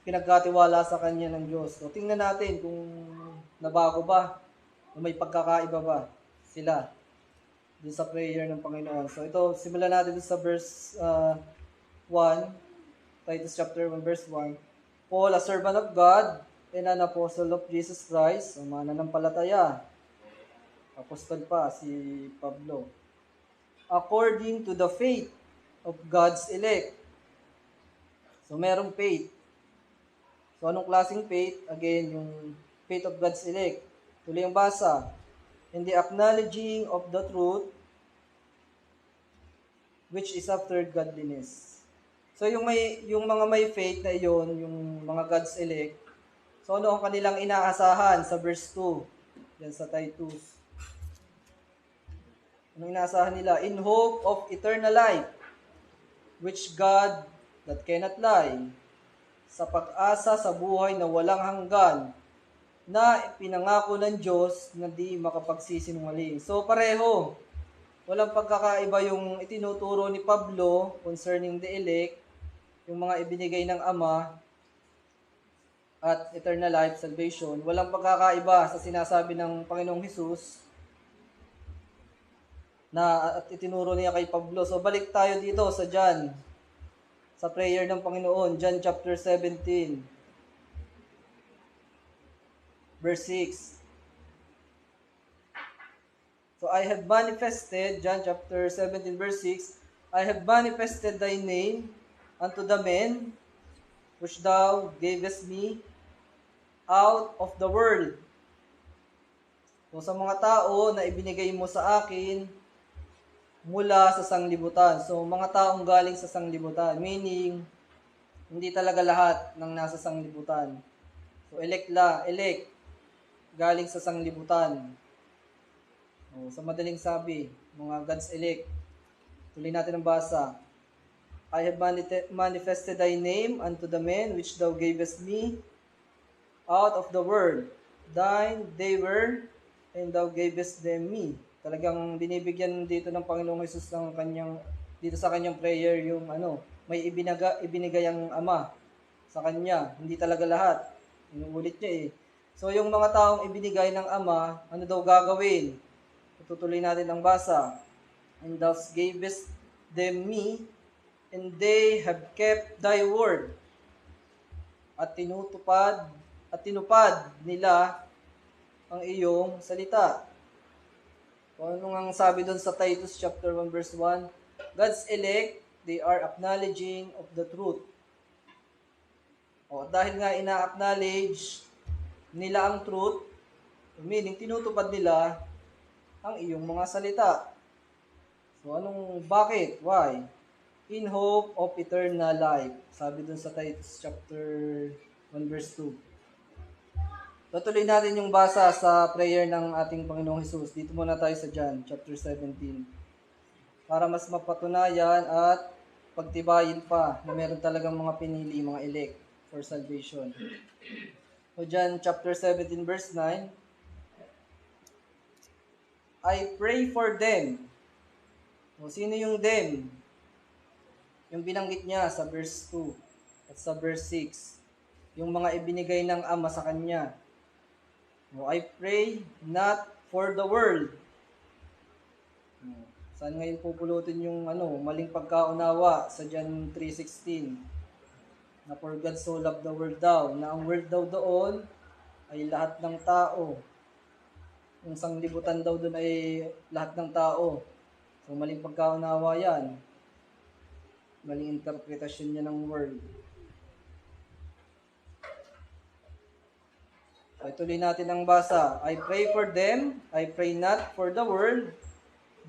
pinagkatiwala sa kanya ng Diyos. So tingnan natin kung nabago ba o may pagkakaiba ba sila dun sa prayer ng Panginoon. So ito, simulan natin dun sa verse 1, Titus chapter 1, verse 1. Paul, a servant of God and an apostle of Jesus Christ, ang mananampalataya. Apostol pa si Pablo. According to the faith of God's elect. So, merong faith. So, anong klaseng faith? Again, yung faith of God's elect. Tuloy ang basa. In the acknowledging of the truth, which is after godliness. So, yung mga may faith na iyon, yung mga God's elect, so ano ang kanilang inaasahan sa verse 2, yan sa Titus. Anong inaasahan nila? In hope of eternal life, which God that cannot lie, sa pag-asa sa buhay na walang hanggan, na ipinangako ng Diyos na di makapagsisinungaling. So pareho, walang pagkakaiba yung itinuturo ni Pablo concerning the elect, yung mga ibinigay ng Ama, at eternal life, salvation. Walang pagkakaiba sa sinasabi ng Panginoong Hesus, na at itinuro niya kay Pablo. So balik tayo dito sa John, sa prayer ng Panginoon, John chapter 17, verse 6. So I have manifested, John chapter 17, verse 6, I have manifested thy name unto the men which thou gavest me out of the world. So sa mga tao na ibinigay mo sa akin mula sa sanglibutan. So, mga taong galing sa sanglibutan. Meaning, hindi talaga lahat ng nasa sanglibutan. So, elect. Galing sa sanglibutan. So, sa madaling sabi, mga God's elect. Tuloy natin ang basa. I have manifested thy name unto the men which thou gavest me out of the world. Thine they were, and thou gavest them me. Talagang binibigyan dito ng Panginoong Hesus ng dito sa kanyang prayer yung may ibinigay ang Ama sa kanya. Hindi talaga lahat. Inuulit niya eh. So yung mga taong ibinigay ng Ama, ano daw gagawin? Tutuloy natin ang basa. And thou gavest them me, and they have kept thy word. At tinupad nila ang iyong salita. So, ano ang sabi doon sa Titus chapter 1 verse 1? God's elect, they are acknowledging of the truth. Dahil nga ina-acknowledge nila ang truth, meaning tinutupad nila ang iyong mga salita. So, So, bakit? Why? In hope of eternal life. Sabi dun sa Titus chapter 1 verse 2. Tutuloy natin yung basa sa prayer ng ating Panginoong Hesus. Dito muna tayo sa John chapter 17. Para mas mapatunayan at pagtibayin pa na meron talagang mga pinili, mga elect for salvation. So John chapter 17 verse 9, I pray for them. O, sino yung them? Yung binanggit niya sa verse 2 at sa verse 6. Yung mga ibinigay ng Ama sa Kanya. O, I pray not for the world. Saan ngayon pupulutin yung maling pagkaunawa sa John 3:16? Na for God so loved the world daw. Na ang world daw doon ay lahat ng tao. Yung sanglibutan daw doon ay lahat ng tao. So maling pagkaunawa yan. Maling interpretasyon niya ng word. So ituloy natin ang basa. I pray for them, I pray not for the world,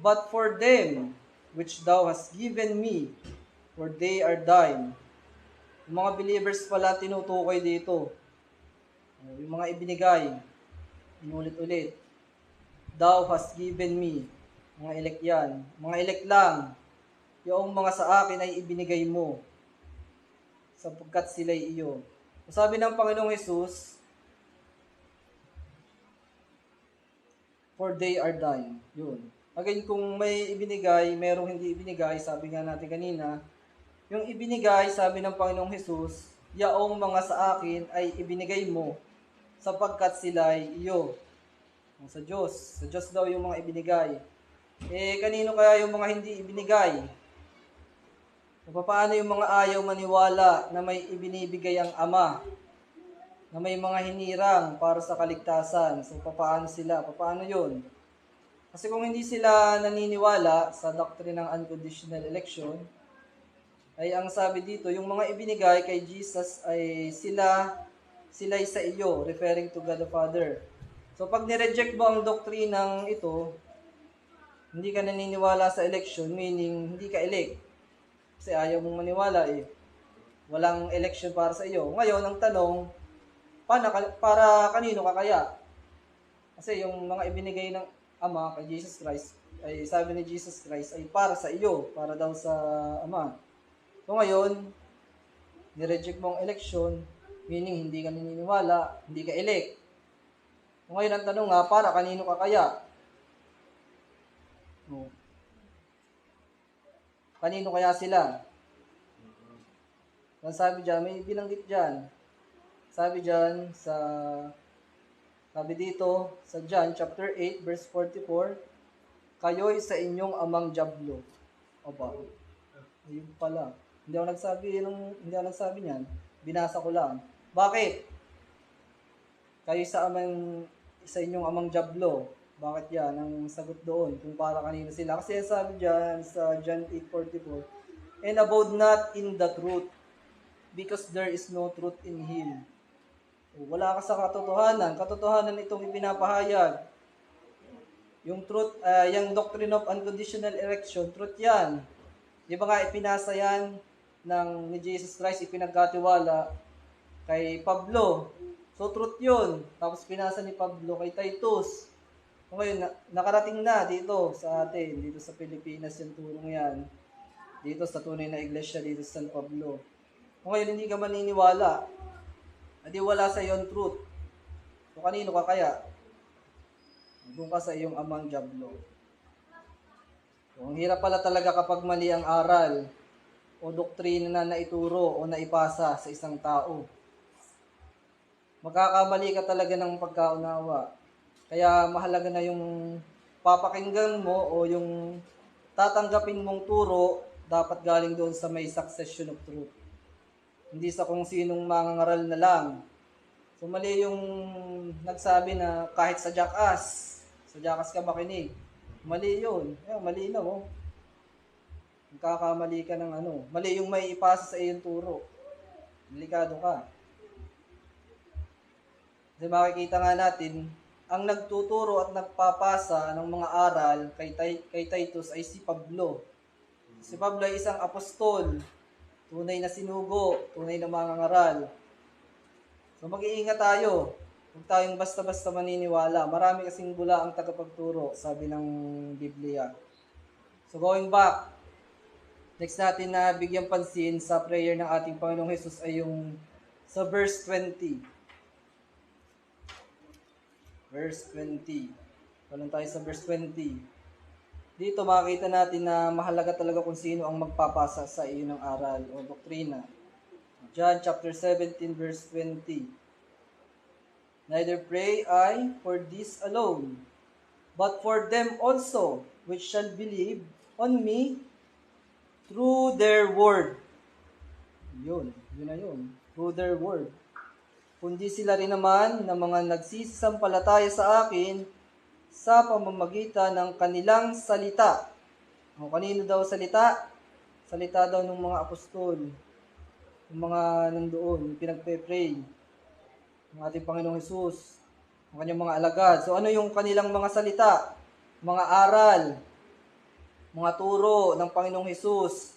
but for them which thou hast given me, for they are thine. Yung mga believers pala tinutukoy dito. Yung mga ibinigay, inulit-ulit. Thou hast given me. Mga elect yan. Mga elect lang. Yung mga sa akin ay ibinigay mo, sapagkat sila'y iyo. Sabi ng Panginoong Hesus, for they are thine. Yun. Again, kung may ibinigay, merong hindi ibinigay, sabi nga natin kanina, yung ibinigay, sabi ng Panginoong Hesus, yaong mga sa akin ay ibinigay mo, sapagkat sila ay iyo. Sa Diyos. Sa Diyos daw yung mga ibinigay. Kanino kaya yung mga hindi ibinigay? Paano yung mga ayaw maniwala na may ibinibigay ang Ama? Na may mga hinirang para sa kaligtasan. So, paano sila? Paano yun? Kasi kung hindi sila naniniwala sa doctrine ng unconditional election, ay ang sabi dito, yung mga ibinigay kay Jesus ay sila'y sa iyo, referring to God the Father. So pag nireject mo ang doktrinang ito, hindi ka naniniwala sa election, meaning hindi ka elect. Kasi ayaw mong maniwala eh. Walang election para sa iyo. Ngayon, ang tanong, para kanino ka kaya? Kasi yung mga ibinigay ng Ama kay Jesus Christ, ay sabi ni Jesus Christ ay para sa iyo, para daw sa Ama. So ngayon, nireject mo ang election, meaning hindi ka naniniwala, hindi ka elect. So ngayon ang tanong nga, para kanino ka kaya? Kanino kaya sila? Ang sabi dyan, may binanggit dyan. Sabi dito sa John chapter 8 verse 44, kayo'y sa inyong amang Diablo. Aba, ayun pala. Hindi ako nagsabi niyan. Binasa ko lang. Bakit? Kayo sa inyong amang Diablo. Bakit yan? Ang sagot doon kung para kanino sila. Kasi sabi diyan sa John 8:44, and abode not in the truth, because there is no truth in him. Wala ka sa katotohanan. Katotohanan itong ipinapahayag. Yung truth, yung doctrine of unconditional election, truth yan. Di ba nga ipinasa yan ni Jesus Christ, ipinagkatiwala kay Pablo. So truth yun. Tapos pinasa ni Pablo kay Titus. So ngayon, nakarating na dito sa atin, dito sa Pilipinas yung turong yan. Dito sa tunay na iglesia, dito sa San Pablo. So ngayon, hindi ka maniniwala. Hindi wala sa iyo ang truth. So kanino ka kaya? Doon ka sa iyong amang Diablo. So, ang hirap pala talaga kapag mali ang aral o doktrina na naituro o naipasa sa isang tao. Magkakamali ka talaga ng pagkaunawa. Kaya mahalaga na yung papakinggan mo o yung tatanggapin mong turo dapat galing doon sa may succession of truth. Hindi sa kung sinong mangangaral na lang. So mali yung nagsabi na kahit sa jackass ka makinig. Mali yun. Mali na oh. Magkakamali ka ng mali yung may ipasa sa iyong turo. Delikado ka. Kasi makikita nga natin, ang nagtuturo at nagpapasa ng mga aral kay Titus ay si Pablo. Si Pablo ay isang apostol, tunay na sinugo, tunay na mangangaral. So mag-iingat tayo. Huwag tayong basta-basta maniniwala. Marami kasing bula ang tagapagturo, sabi ng Biblia. So going back, next natin na bigyan pansin sa prayer ng ating Panginoong Hesus ay yung sa verse 20. Verse 20. Walang tayo sa verse 20. Dito makikita natin na mahalaga talaga kung sino ang magpapasa sa iyo ng aral o doktrina. John chapter 17 verse 20. Neither pray I for this alone, but for them also which shall believe on me through their word. Yun na yun. Through their word. Kundi sila rin naman na mga nagsisisampalataya sa akin sa pamamagitan ng kanilang salita. O kanino daw salita? Salita daw ng mga apostol, ng mga nandoon, pinagpe-pray, ng ating Panginoong Hesus, ng kanyang mga alagad. So ano yung kanilang mga salita? Mga aral, mga turo ng Panginoong Hesus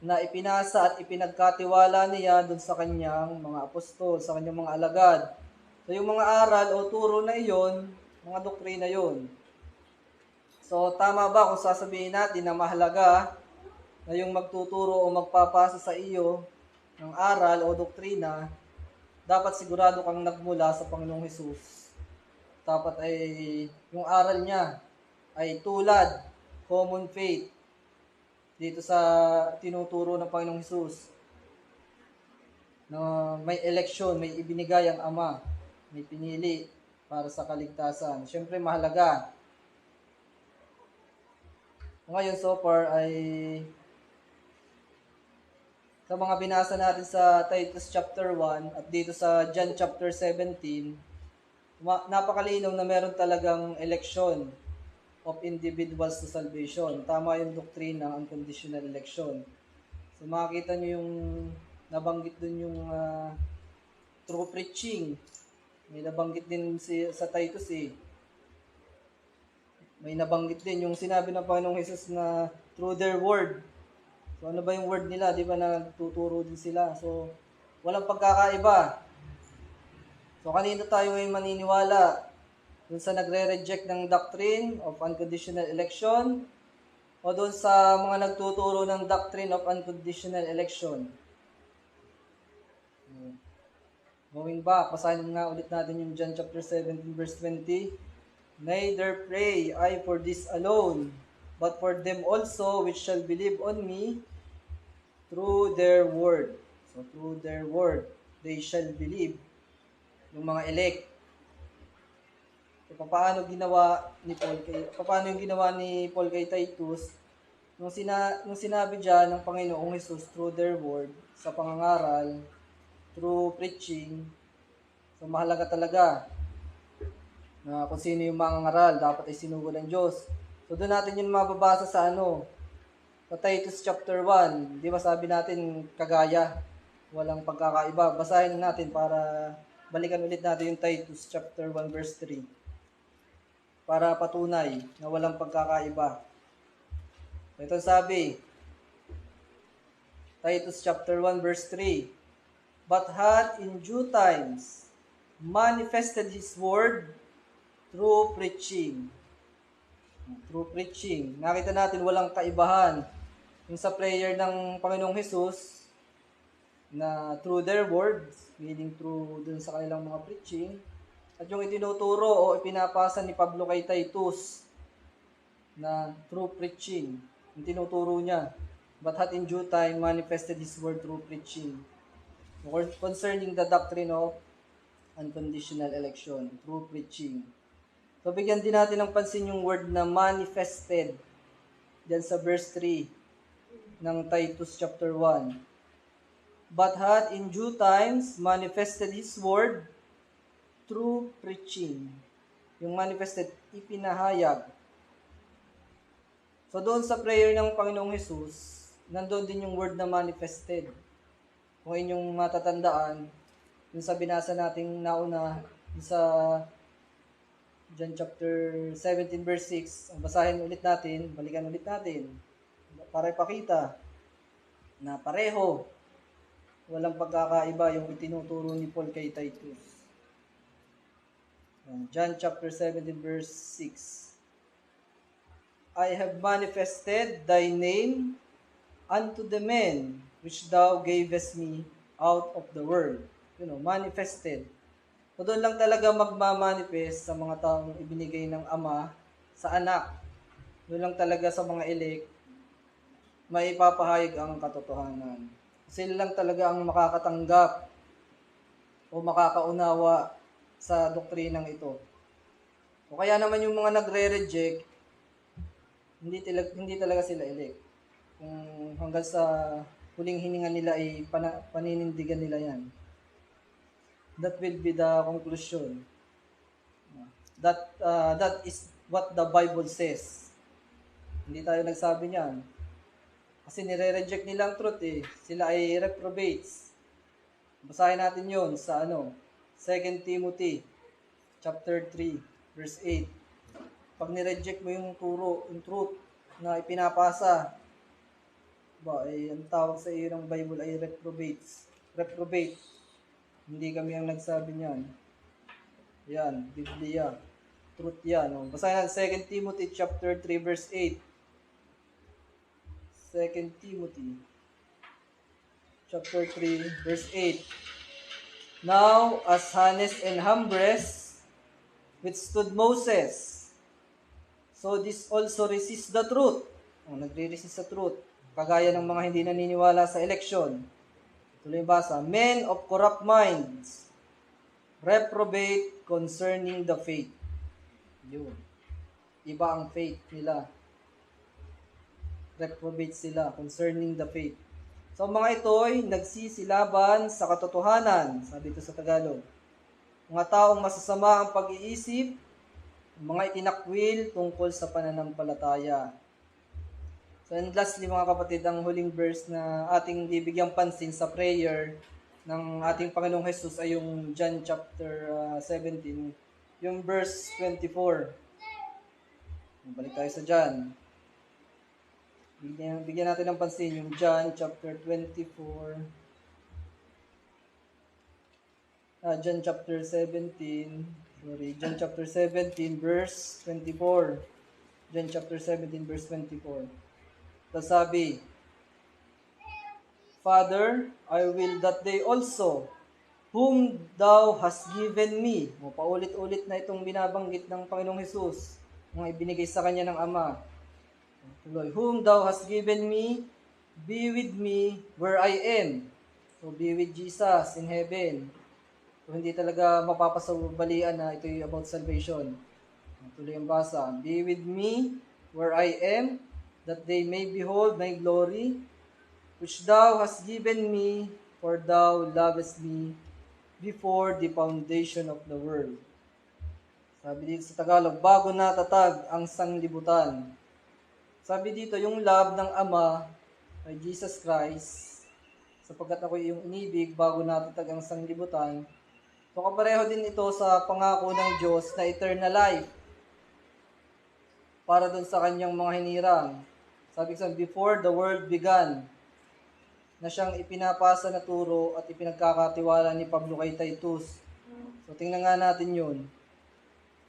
na ipinasa at ipinagkatiwala niya dun sa kanyang mga apostol, sa kanyang mga alagad. So yung mga aral o turo na iyon, mga doktrina yon. So tama ba kung sasabihin natin na mahalaga na yung magtuturo o magpapasa sa iyo ng aral o doktrina, dapat sigurado kang nagmula sa Panginoong Hesus. Dapat ay yung aral niya ay tulad, common faith, dito sa tinuturo ng Panginoong Hesus. Na may election, may ibinigay ang Ama, may pinili para sa kaligtasan. Siyempre mahalaga. Ngayon so far ay sa mga binasa natin sa Titus chapter 1 at dito sa John chapter 17, napakalinaw na meron talagang election of individuals to salvation. Tama yung doctrine ng unconditional election. So makikita nyo yung nabanggit dun yung true preaching. May nabanggit din sa Titus eh. May nabanggit din yung sinabi ng Panginoong Hesus na through their word. So ano ba yung word nila? Di ba nagtuturo din sila? So walang pagkakaiba. So kanino tayo ngayon maniniwala? Doon sa nagre-reject ng doctrine of unconditional election o doon sa mga nagtuturo ng doctrine of unconditional election? Going back, basahin nga ulit natin yung John chapter 17 verse 20. Neither pray I for this alone, but for them also which shall believe on me through their word. So through their word, they shall believe. Yung mga elect. So, paano yung ginawa ni Paul kay Titus? Nung sinabi diyan ng Panginoong Hesus through their word, sa pangangaral, through preaching, so mahalaga talaga na kung sino yung mangangaral, dapat ay sinugo ng Diyos. So doon natin yun mababasa sa sa Titus chapter 1. Di ba sabi natin kagaya, walang pagkakaiba. Basahin natin para balikan ulit natin yung Titus chapter 1 verse 3. Para patunay na walang pagkakaiba. Ito sabi, Titus chapter 1 verse 3. But hath in due times manifested His word through preaching. Through preaching. Nakita natin walang kaibahan. Yung sa prayer ng Panginoong Hesus na through their words, meaning through dun sa kanilang mga preaching, at yung itinuturo o ipinapasa ni Pablo kay Titus na through preaching, yung tinuturo niya. But hath in due time manifested His word through preaching. Concerning the doctrine of unconditional election through preaching. So, bigyan din natin ng pansin yung word na manifested diyan sa verse 3 ng Titus chapter 1. But hath in due times manifested His word through preaching. Yung manifested, ipinahayag. So, doon sa prayer ng Panginoong Hesus, nandoon din yung word na manifested. Kung inyong matatandaan, yung sa binasa nating nauna, sa John chapter 17 verse 6, ang basahin ulit natin, balikan ulit natin, para ipakita na pareho, walang pagkakaiba yung itinuturo ni Paul kay Titus. John chapter 17 verse 6. I have manifested thy name unto the men which thou gavest me out of the world. Manifested. So doon lang talaga magmamanifest sa mga taong ibinigay ng Ama sa anak. Doon lang talaga sa mga elect may ipapahayag ang katotohanan. Sila lang talaga ang makakatanggap o makakaunawa sa doktrinang ito. O kaya naman yung mga nagre-reject, hindi talaga sila elect. Kung hanggang sa huling hininga nila ay paninindigan nila yan. That will be the conclusion. That is what the Bible says. Hindi tayo nagsabi niyan. Kasi nire-reject nila ang truth eh. Sila ay reprobates. Basahin natin yon sa 2 Timothy chapter 3 verse 8. Pag nireject mo yung truth na ipinapasa, ang tawag sa iyo ng Bible ay reprobates. Reprobate. Hindi kami ang nagsabi niyan. Yan, Biblia. Truth yan. Basahin natin 2 Timothy chapter 3 verse 8. 2 Timothy chapter 3 verse 8. Now, as Hannes and Jambres withstood Moses, so this also resist the truth. Nagre-resist sa truth. Kagaya ng mga hindi naniniwala sa election. Tuloy basa. Men of corrupt minds, reprobate concerning the faith. Yun. Iba ang faith nila. Reprobate sila concerning the faith. So mga ito ay nagsisilaban sa katotohanan, sabi ito sa Tagalog. Mga taong masasama ang pag-iisip, mga itinakwil tungkol sa pananampalataya. So and lastly mga kapatid, ang huling verse na ating bibigyang pansin sa prayer ng ating Panginoong Jesus ay yung John chapter 17, yung verse 24. Balik tayo sa John. Bigyan natin ng pansin yung John chapter 24. John chapter 17 verse 24. John chapter 17 verse 24. Tapos sabi, Father, I will that they also, whom thou hast given me. Paulit-ulit na itong binabanggit ng Panginoong Jesus, mga ibinigay sa kanya ng Ama. Tuloy, whom thou hast given me, be with me where I am. So, be with Jesus in heaven. So, hindi talaga mapapasabalian na ito yung about salvation. Tuloy ang basa. Be with me where I am, that they may behold my glory, which thou hast given me, for thou lovest me before the foundation of the world. Sabi dito sa Tagalog, bago natatag ang sanglibutan. Sabi dito, yung love ng Ama ay Jesus Christ, sapagkat ako yung inibig bago natatag ang sanglibutan. So kapareho din ito sa pangako ng Diyos na eternal life para dun sa kanyang mga hinirang. Sabi ko, before the world began, na siyang ipinapasa na turo at ipinagkakatiwala ni Pablo kay Titus. So tingnan nga natin yun.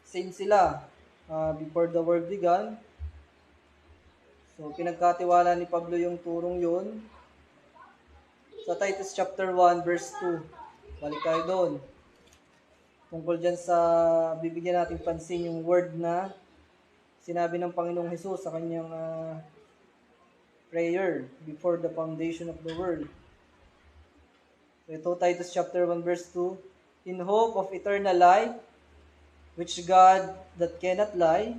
Same sila. Before the world began, so, pinagkatiwala ni Pablo yung turong yun. Sa Titus chapter 1, verse 2. Balik tayo doon. Tungkol dyan sa, bibigyan natin pansin yung word na sinabi ng Panginoong Jesus sa kanyang prayer before the foundation of the world. So, ito, Titus chapter 1, verse 2. In hope of eternal life, which God that cannot lie,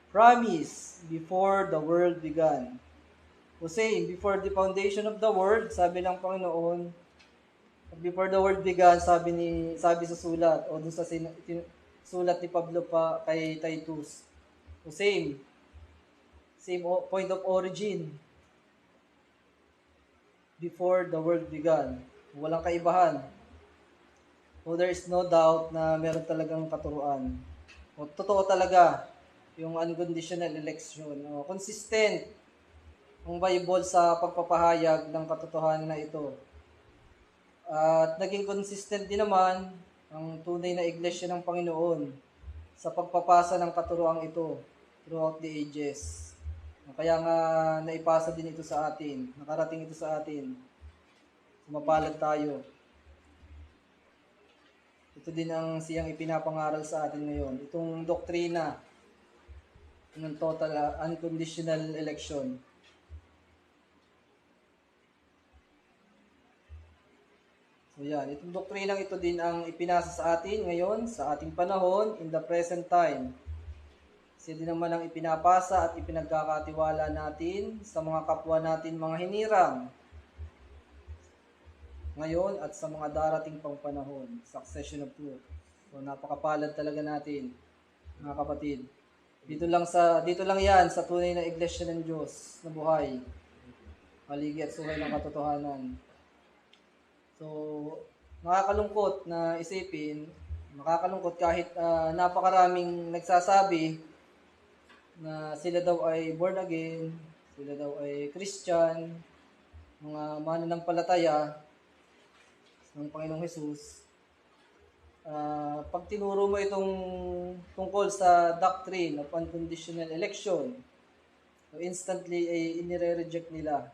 promise before the world began. O saying, before the foundation of the world, sabi ng Panginoon, before the world began, sabi sa sulat, o dun sa sulat ni Pablo pa kay Titus. O same point of origin. Before the world began. Walang kaibahan. So there is no doubt na meron talagang katuruan. O Totoo talaga yung unconditional election. Consistent ang Bible sa pagpapahayag ng katotohanan na ito. At naging consistent din naman ang tunay na iglesia ng Panginoon sa pagpapasa ng katuroang ito throughout the ages. Kaya nga naipasa din ito sa atin, nakarating ito sa atin. Mapalad tayo. Ito din ang siyang ipinapangaral sa atin ngayon. Itong doktrina ng total unconditional election. So yan, itong doktrinang ito din ang ipinasa sa atin ngayon, sa ating panahon, in the present time. Siya din naman ang ipinapasa at ipinagkakatiwala natin sa mga kapwa natin mga hinirang ngayon at sa mga darating pang panahon, succession of truth. So napakapalad talaga natin, mga kapatid. Dito lang 'yan sa tunay na iglesia ng Diyos na buhay. Haligi at suhay ng katotohanan. So nakakalungkot na isipin, nakakalungkot kahit napakaraming nagsasabi na sila daw ay born again, sila daw ay Christian, mga mananampalataya ng Panginoong Hesus. Pag tinuro mo itong tungkol sa doctrine of unconditional election, so instantly ay inire-reject nila.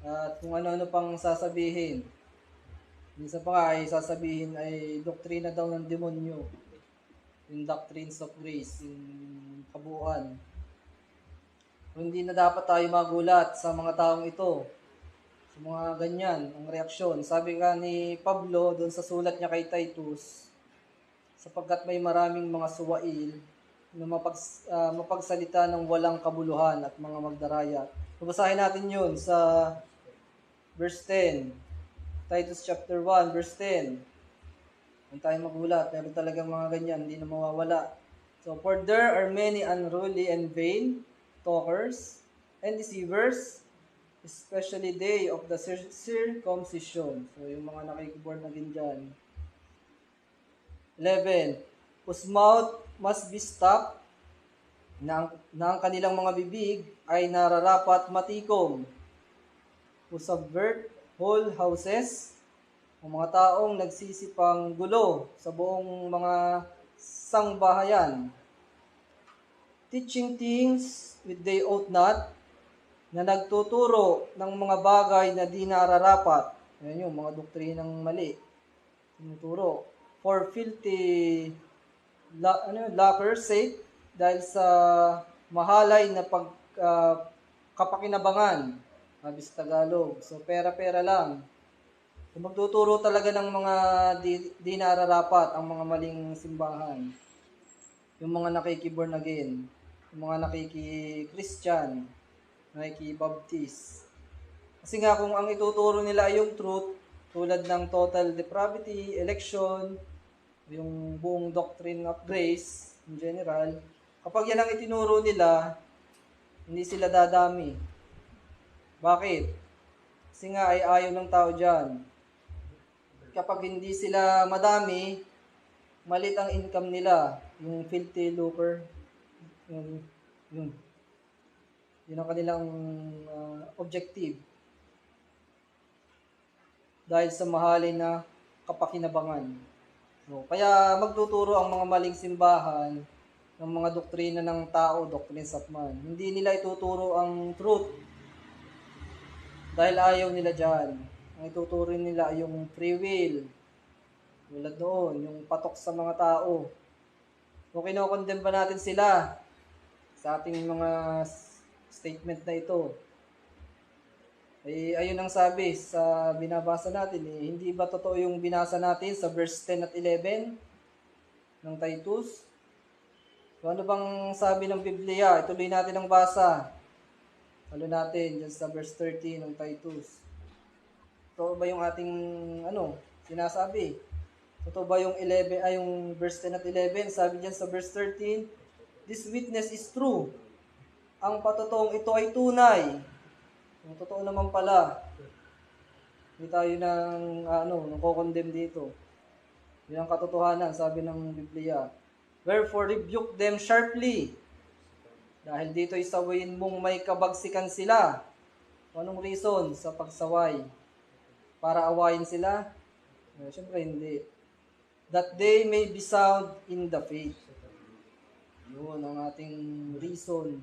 At kung ano-ano pang sasabihin, minsan pa nga ay sasabihin ay doktrina daw ng demonyo, yung doctrines of grace, yung kabuuan. Hindi na dapat tayo magulat sa mga taong ito, sa mga ganyan, ang reaksyon. Sabi nga ni Pablo doon sa sulat niya kay Titus, sapagkat may maraming mga suwail na mapagsalita ng walang kabuluhan at mga magdaraya. Babasahin natin yun sa verse 10. Titus chapter 1, verse 10. Huwag tayo magulat, meron talagang mga ganyan, hindi na mawawala. So, for there are many unruly and vain talkers and deceivers, especially they of the circumcision. So, yung mga nakikiborn na din dyan. 11. Whose mouth must be stopped, na ang kanilang mga bibig ay nararapat matikom. Who subvert whole houses, ang mga taong nagsisipang gulo sa buong mga sangbahayan. Teaching things which they ought not, na nagtuturo ng mga bagay na di nararapat. Yan yung mga doktrinang mali. Tinuturo. For filthy lucre's sake, dahil sa mahalay na kapakinabangan. Sabi sa Tagalog. So, pera-pera lang. So, magtuturo talaga ng mga di nararapat ang mga maling simbahan. Yung mga nakikiborn again. Yung mga nakiki-Christian. Nakiki-Baptist. Kasi nga kung ang ituturo nila ay yung truth, tulad ng total depravity, election, yung buong doctrine of grace, in general, kapag yan ang itinuro nila, hindi sila dadami. Bakit? Kasi nga ay ayaw ng tao dyan. Kapag hindi sila madami, malit ang income nila, yung filthy lucre, yun ang kanilang objective. Dahil sa mahalin na kapakinabangan. So, kaya magtuturo ang mga maling simbahan ng mga doktrina ng tao, doctrines of man. Hindi nila ituturo ang truth dahil ayaw nila dyan. Ang ituturo nila ay yung free will. Tulad doon, yung patok sa mga tao. Kung kinokondem ba natin sila sa ating mga statement na ito, ayun ang sabi sa binabasa natin. Hindi ba totoo yung binasa natin sa verse 10 at 11 ng Titus? So, ano bang sabi ng Biblia? Ituloy natin ang basa. Halo natin dyan sa verse 13 ng Titus. Totoo ba yung ating sinasabi? Totoo ba yung 11 yung verse 10 at 11? Sabi dyan sa verse 13, this witness is true. Ang patotoong ito ay tunay. Ang totoo naman pala. Hindi tayo nang condemn dito. Yan ang katotohanan, sabi ng Biblia. Wherefore rebuke them sharply. Dahil dito isawayin mong may kabagsikan sila. Anong reason sa pagsaway? Para awayin sila? Siyempre hindi. That they may be sound in the faith. Yun ang ating reason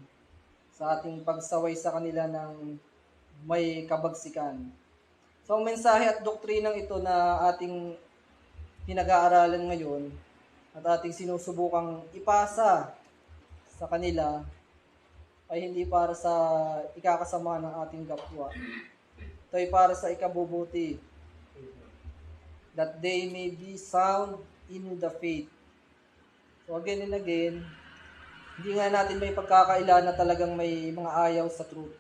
sa ating pagsaway sa kanila ng may kabagsikan. So, ang mensahe at doktrinang ito na ating pinag-aaralan ngayon at ating sinusubukang ipasa sa kanila ay hindi para sa ikakasama ng ating kapwa. Ito ay para sa ikabubuti. That they may be sound in the faith. So again and again, hindi nga natin may pagkakaila na talagang may mga ayaw sa truth.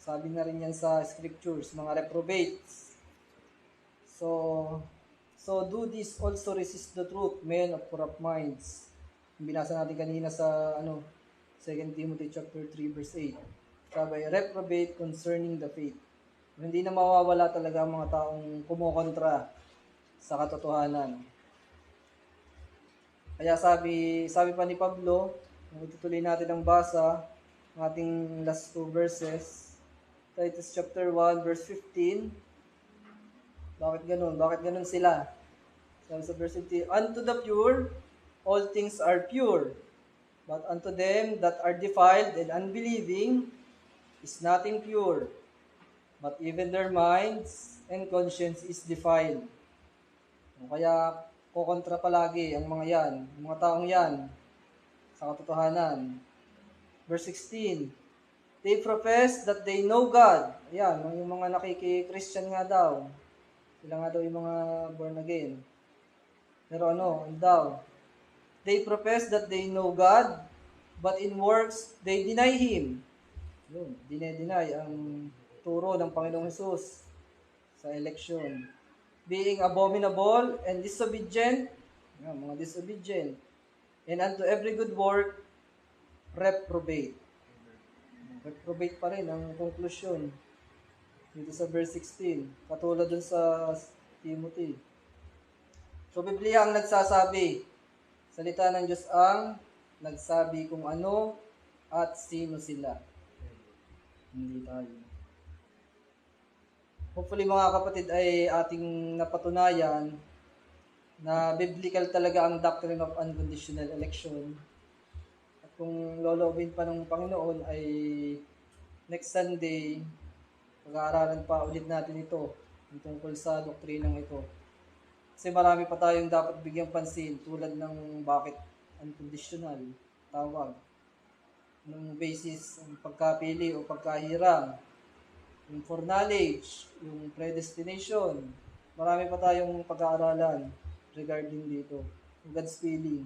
Sabi na rin yan sa scriptures, mga reprobates. So do this also resist the truth, men of corrupt minds. Binasa natin kanina sa 2 Timothy chapter 3 verse 8. Sabi, reprobate concerning the faith. Hindi na mawawala talaga ang mga taong kumokontra sa katotohanan. Kaya sabi pa ni Pablo, itutuloy natin ang basa ng ating last two verses. Titus chapter 1 verse 15. Bakit ganun? Bakit ganun sila? Sabi sa verse 15, unto the pure, all things are pure. But unto them that are defiled and unbelieving is nothing pure. But even their minds and conscience is defiled. Kaya kukontra palagi ang mga yan, mga taong yan sa katotohanan. Verse 16, they profess that they know God. Ayan, yung mga nakiki-Christian nga daw. Sila nga daw yung mga born again. Pero ano daw? They profess that they know God, but in works, they deny Him. Yun, deny ang turo ng Panginoong Hesus sa election. Being abominable and disobedient, mga disobedient, and unto every good work, reprobate. Reprobate pa rin ang conclusion dito sa verse 16, katulad dun sa Timothy. So, Biblia ang nagsasabi, salita ng Diyos ang nagsabi kung ano at sino sila. Hindi tayo. Hopefully mga kapatid ay ating napatunayan na biblical talaga ang doctrine of unconditional election. At kung loloobin pa ng Panginoon ay next Sunday, pag-aaralan pa ulit natin ito tungkol sa doktrinang ito. Kasi marami pa tayong dapat bigyang pansin tulad ng bakit unconditional tawag, ng basis ng pagkapili o pagkahiram, yung foreknowledge, yung predestination. Marami pa tayong pag-aaralan regarding dito. God's feeling.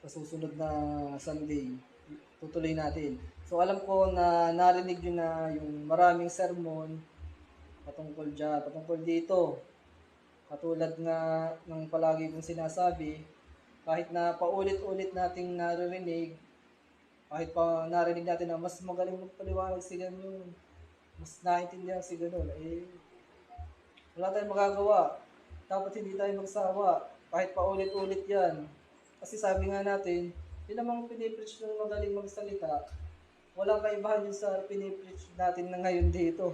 Sa susunod na Sunday, tutuloy natin. So alam ko na narinig nyo na yung maraming sermon patungkol dyan, patungkol dito. Katulad nga ng palagi kong sinasabi, kahit na paulit-ulit nating naririnig, kahit pa narinig natin na mas magaling magpaliwanag si ganun, mas naintindihan si ganun, wala tayong magagawa. Dapat hindi tayo magsawa, kahit paulit-ulit yan. Kasi sabi nga natin, yun namang pinipreach ng magaling magsalita, walang kaibahan yun sa pinipreach natin na ngayon dito.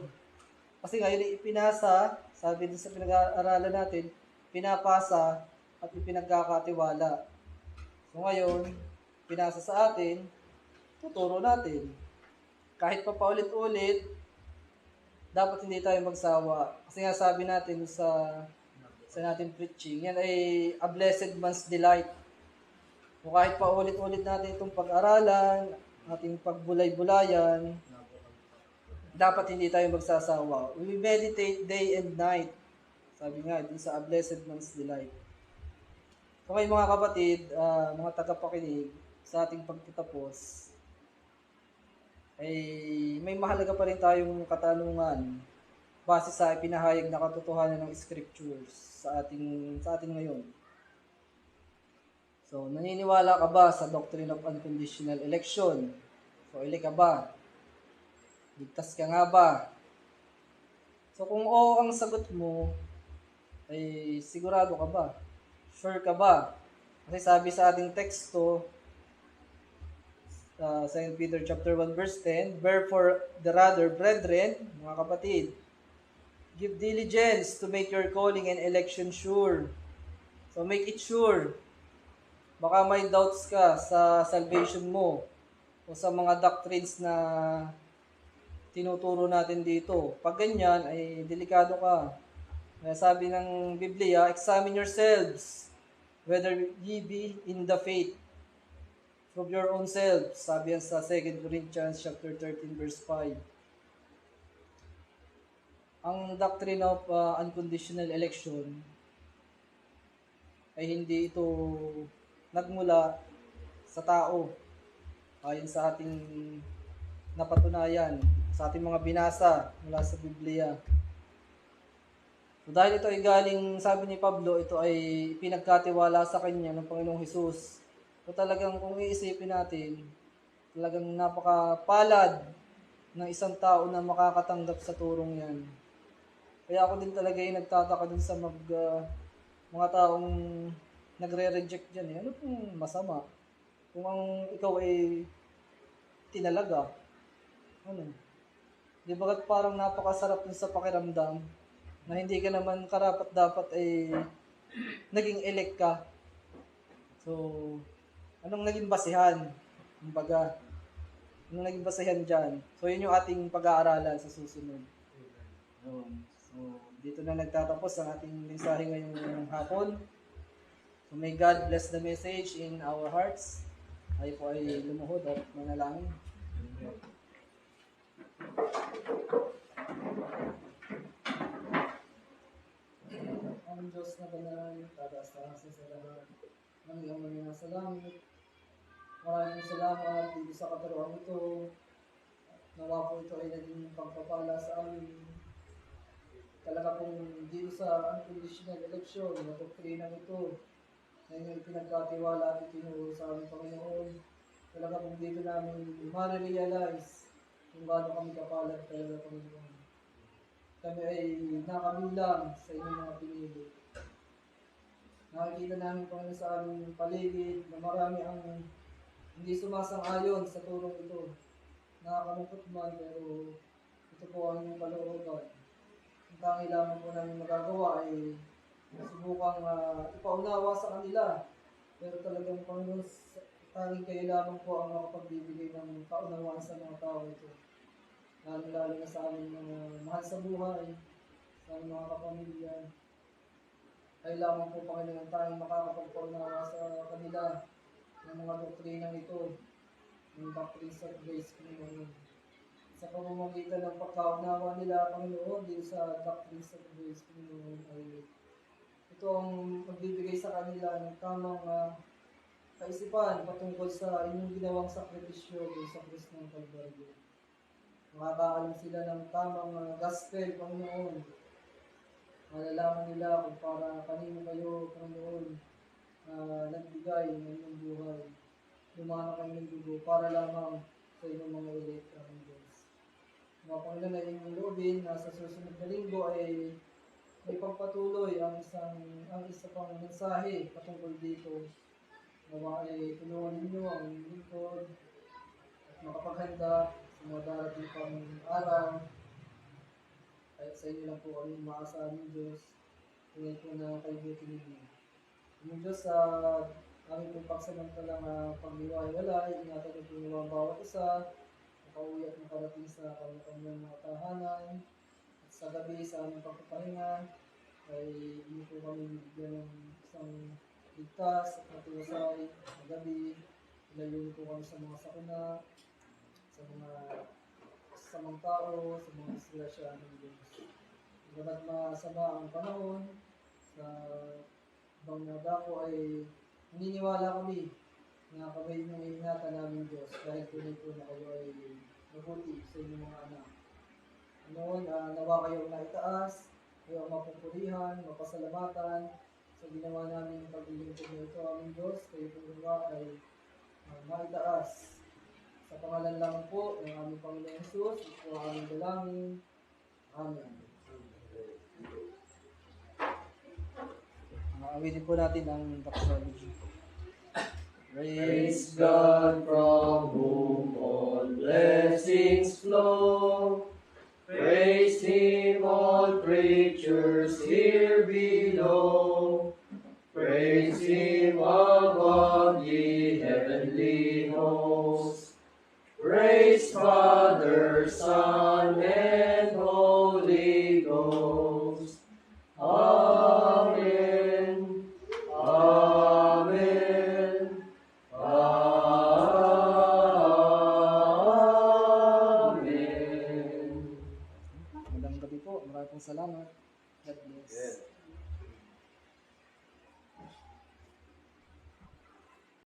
Kasi ngayon ipinasa, sabi din sa pinag-aaralan natin, pinapasa at ipinagkakatiwala. So ngayon, pinasa sa atin, tuturo natin. Kahit pa paulit-ulit, dapat hindi tayo magsawa. Kasi nga sabi natin sa natin preaching, yan ay a blessed man's delight. Kung kahit pa ulit-ulit natin itong pag-aralan, ating pagbulay-bulayan, dapat hindi tayo magsasawa. We meditate day and night. Sabi nga, din sa a blessed man's delight. So ngayon mga kapatid, mga tagapakinig, sa ating pagtatapos, ay may mahalaga pa rin tayong katanungan base sa ipinahayag na katotohanan ng scriptures sa atin ngayon. So, naniniwala ka ba sa doctrine of unconditional election? So, ili ka ba? Ligtas ka nga ba? So, kung oo ang sagot mo, ay sigurado ka ba? Sure ka ba Kasi sabi sa ating teksto, 2 Peter chapter 1 verse 10, "Wherefore the rather, brethren," mga kapatid, "give diligence to make your calling and election sure." So make it sure. Baka may doubts ka sa salvation mo o sa mga doctrines na tinuturo natin dito. Pag ganyan, ay delikado ka. Kaya sabi ng Biblia, "Examine yourselves, whether ye be in the faith." From your own selves, sabi yan sa 2 Corinthians chapter 13 verse 5. Ang doctrine of unconditional election ay hindi ito nagmula sa tao. Ayon sa ating napatunayan, sa ating mga binasa mula sa Biblia. So, dahil ito ay galing, sabi ni Pablo, ito ay pinagkatiwala sa kanya ng Panginoong Hesus. So talagang kung iisipin natin, talagang napakapalad ng isang tao na makakatanggap sa turong yan. Kaya ako din talaga ay nagtataka dun sa mga taong nagre-reject dyan. Ano pong masama? Kung ang ikaw ay tinalaga, ano? Di ba parang napakasarap dun sa pakiramdam na hindi ka naman karapat dapat ay naging elect ka. So, anong naging basihan? Kumbaga, anong naging basihan dyan? So, yun yung ating pag-aaralan sa susunod. So, dito na nagtatapos ang ating mensahe ngayong hapon. So, may God bless the message in our hearts. Tayo po ay lumuhod at manalangin. Ang Diyos na banal, tataas-taasan sa lahat. Ang iyong mga nasa langit. Maraming salamat dito sa katuruan ito. Nawa po ito ay naging pagpapala sa amin. Talaga pong dito sa unconditional election, na doktrinang ito, na inyong pinagkatiwala at itinuro sa aming Panginoon. Talaga pong dito namin ma-realize kung gaano kami kapalad talaga, Panginoon. Kami ay nakabilang sa inyong mga pinili. Nakikita namin, Panginoon, sa aming paligid na marami ang hindi sumasang-ayon sa turong ito. Nakakalungkot man, pero ito po ang inyong kalooban. Ang tangi lamang po namin magagawa ay subukang ipaunawa sa kanila. Pero talagang, Panginoon, tanging kayo lamang po ang makapagbibigay ng kaunawaan sa mga tao ito. Lalo na sa aming mga mahal sa buhay, sa aming mga kapamilya. Kayo lamang po, Panginoon, tayong makakapagpaunawa sa kanila ng mga doktrinang ito, ng doctrines of grace, Panginoon. Sa pamamagitan ng pagkaunawa nila, Panginoon, din sa doctrines of grace, Panginoon, ay ito ang magbibigay sa kanila ng tamang kaisipan patungkol sa inyong ginawang sakripisyo din sa krus ng Kalbaryo. Makakaalam sila ng tamang gospel, Panginoon. Malalaman nila kung para kanino kayo, Panginoon, nagbigay ng inyong buhay. Lumana kayo ng dugo para lamang sa inyong mga elektra ng Diyos. Mga Panginoon, na inyong loobin na sa susunod na linggo ay may pagpatuloy ang isa pang mensahe patungkol dito. Nawa ay tulungan ninyo ang lingkod at makapaghanda sa mga darating pang araw. Kahit sa inyo lang po kami maasahan ng Diyos. Tingin po na kayo tinignan. Yung Diyos sa aming pong pagsamantalang pag-iwalay, ingatan niyo po yung bawat isa, makauwi at makarating sa kanyang mga tahanan. At sa gabi, sa aming pagpapahinga, ay hindi po kami bigyan ng isang ligtas at matiwasay na gabi. Ilayo po kami sa mga sakuna, sa mga samang tao, sa mga disgrasya ng Diyos. Hanggat masama ang panahon, sa ibang nadako ay naniniwala kami na kamay ng ingatan namin Diyos dahil tunay po na kayo ay mabuti sa inyong mga anak. Noon, nawa kayo naitaas, kayo ang mapupurihan, mapasalamatan sa ginawa namin paglilingkod na ito aming Diyos. Kayo po nawa ay maitaas. Sa pangalan lang po ng aming Panginoong Jesus, ito ang aming dalangin. Amen. Awitin po natin ang doxology. Praise God from whom all blessings flow. Praise Him, all creatures here below. Praise Him above, ye heavenly hosts. Praise Father, Son, and Holy Ghost. Amen. Amen. Amen. Magandang gabi po. Maraming salamat. God bless.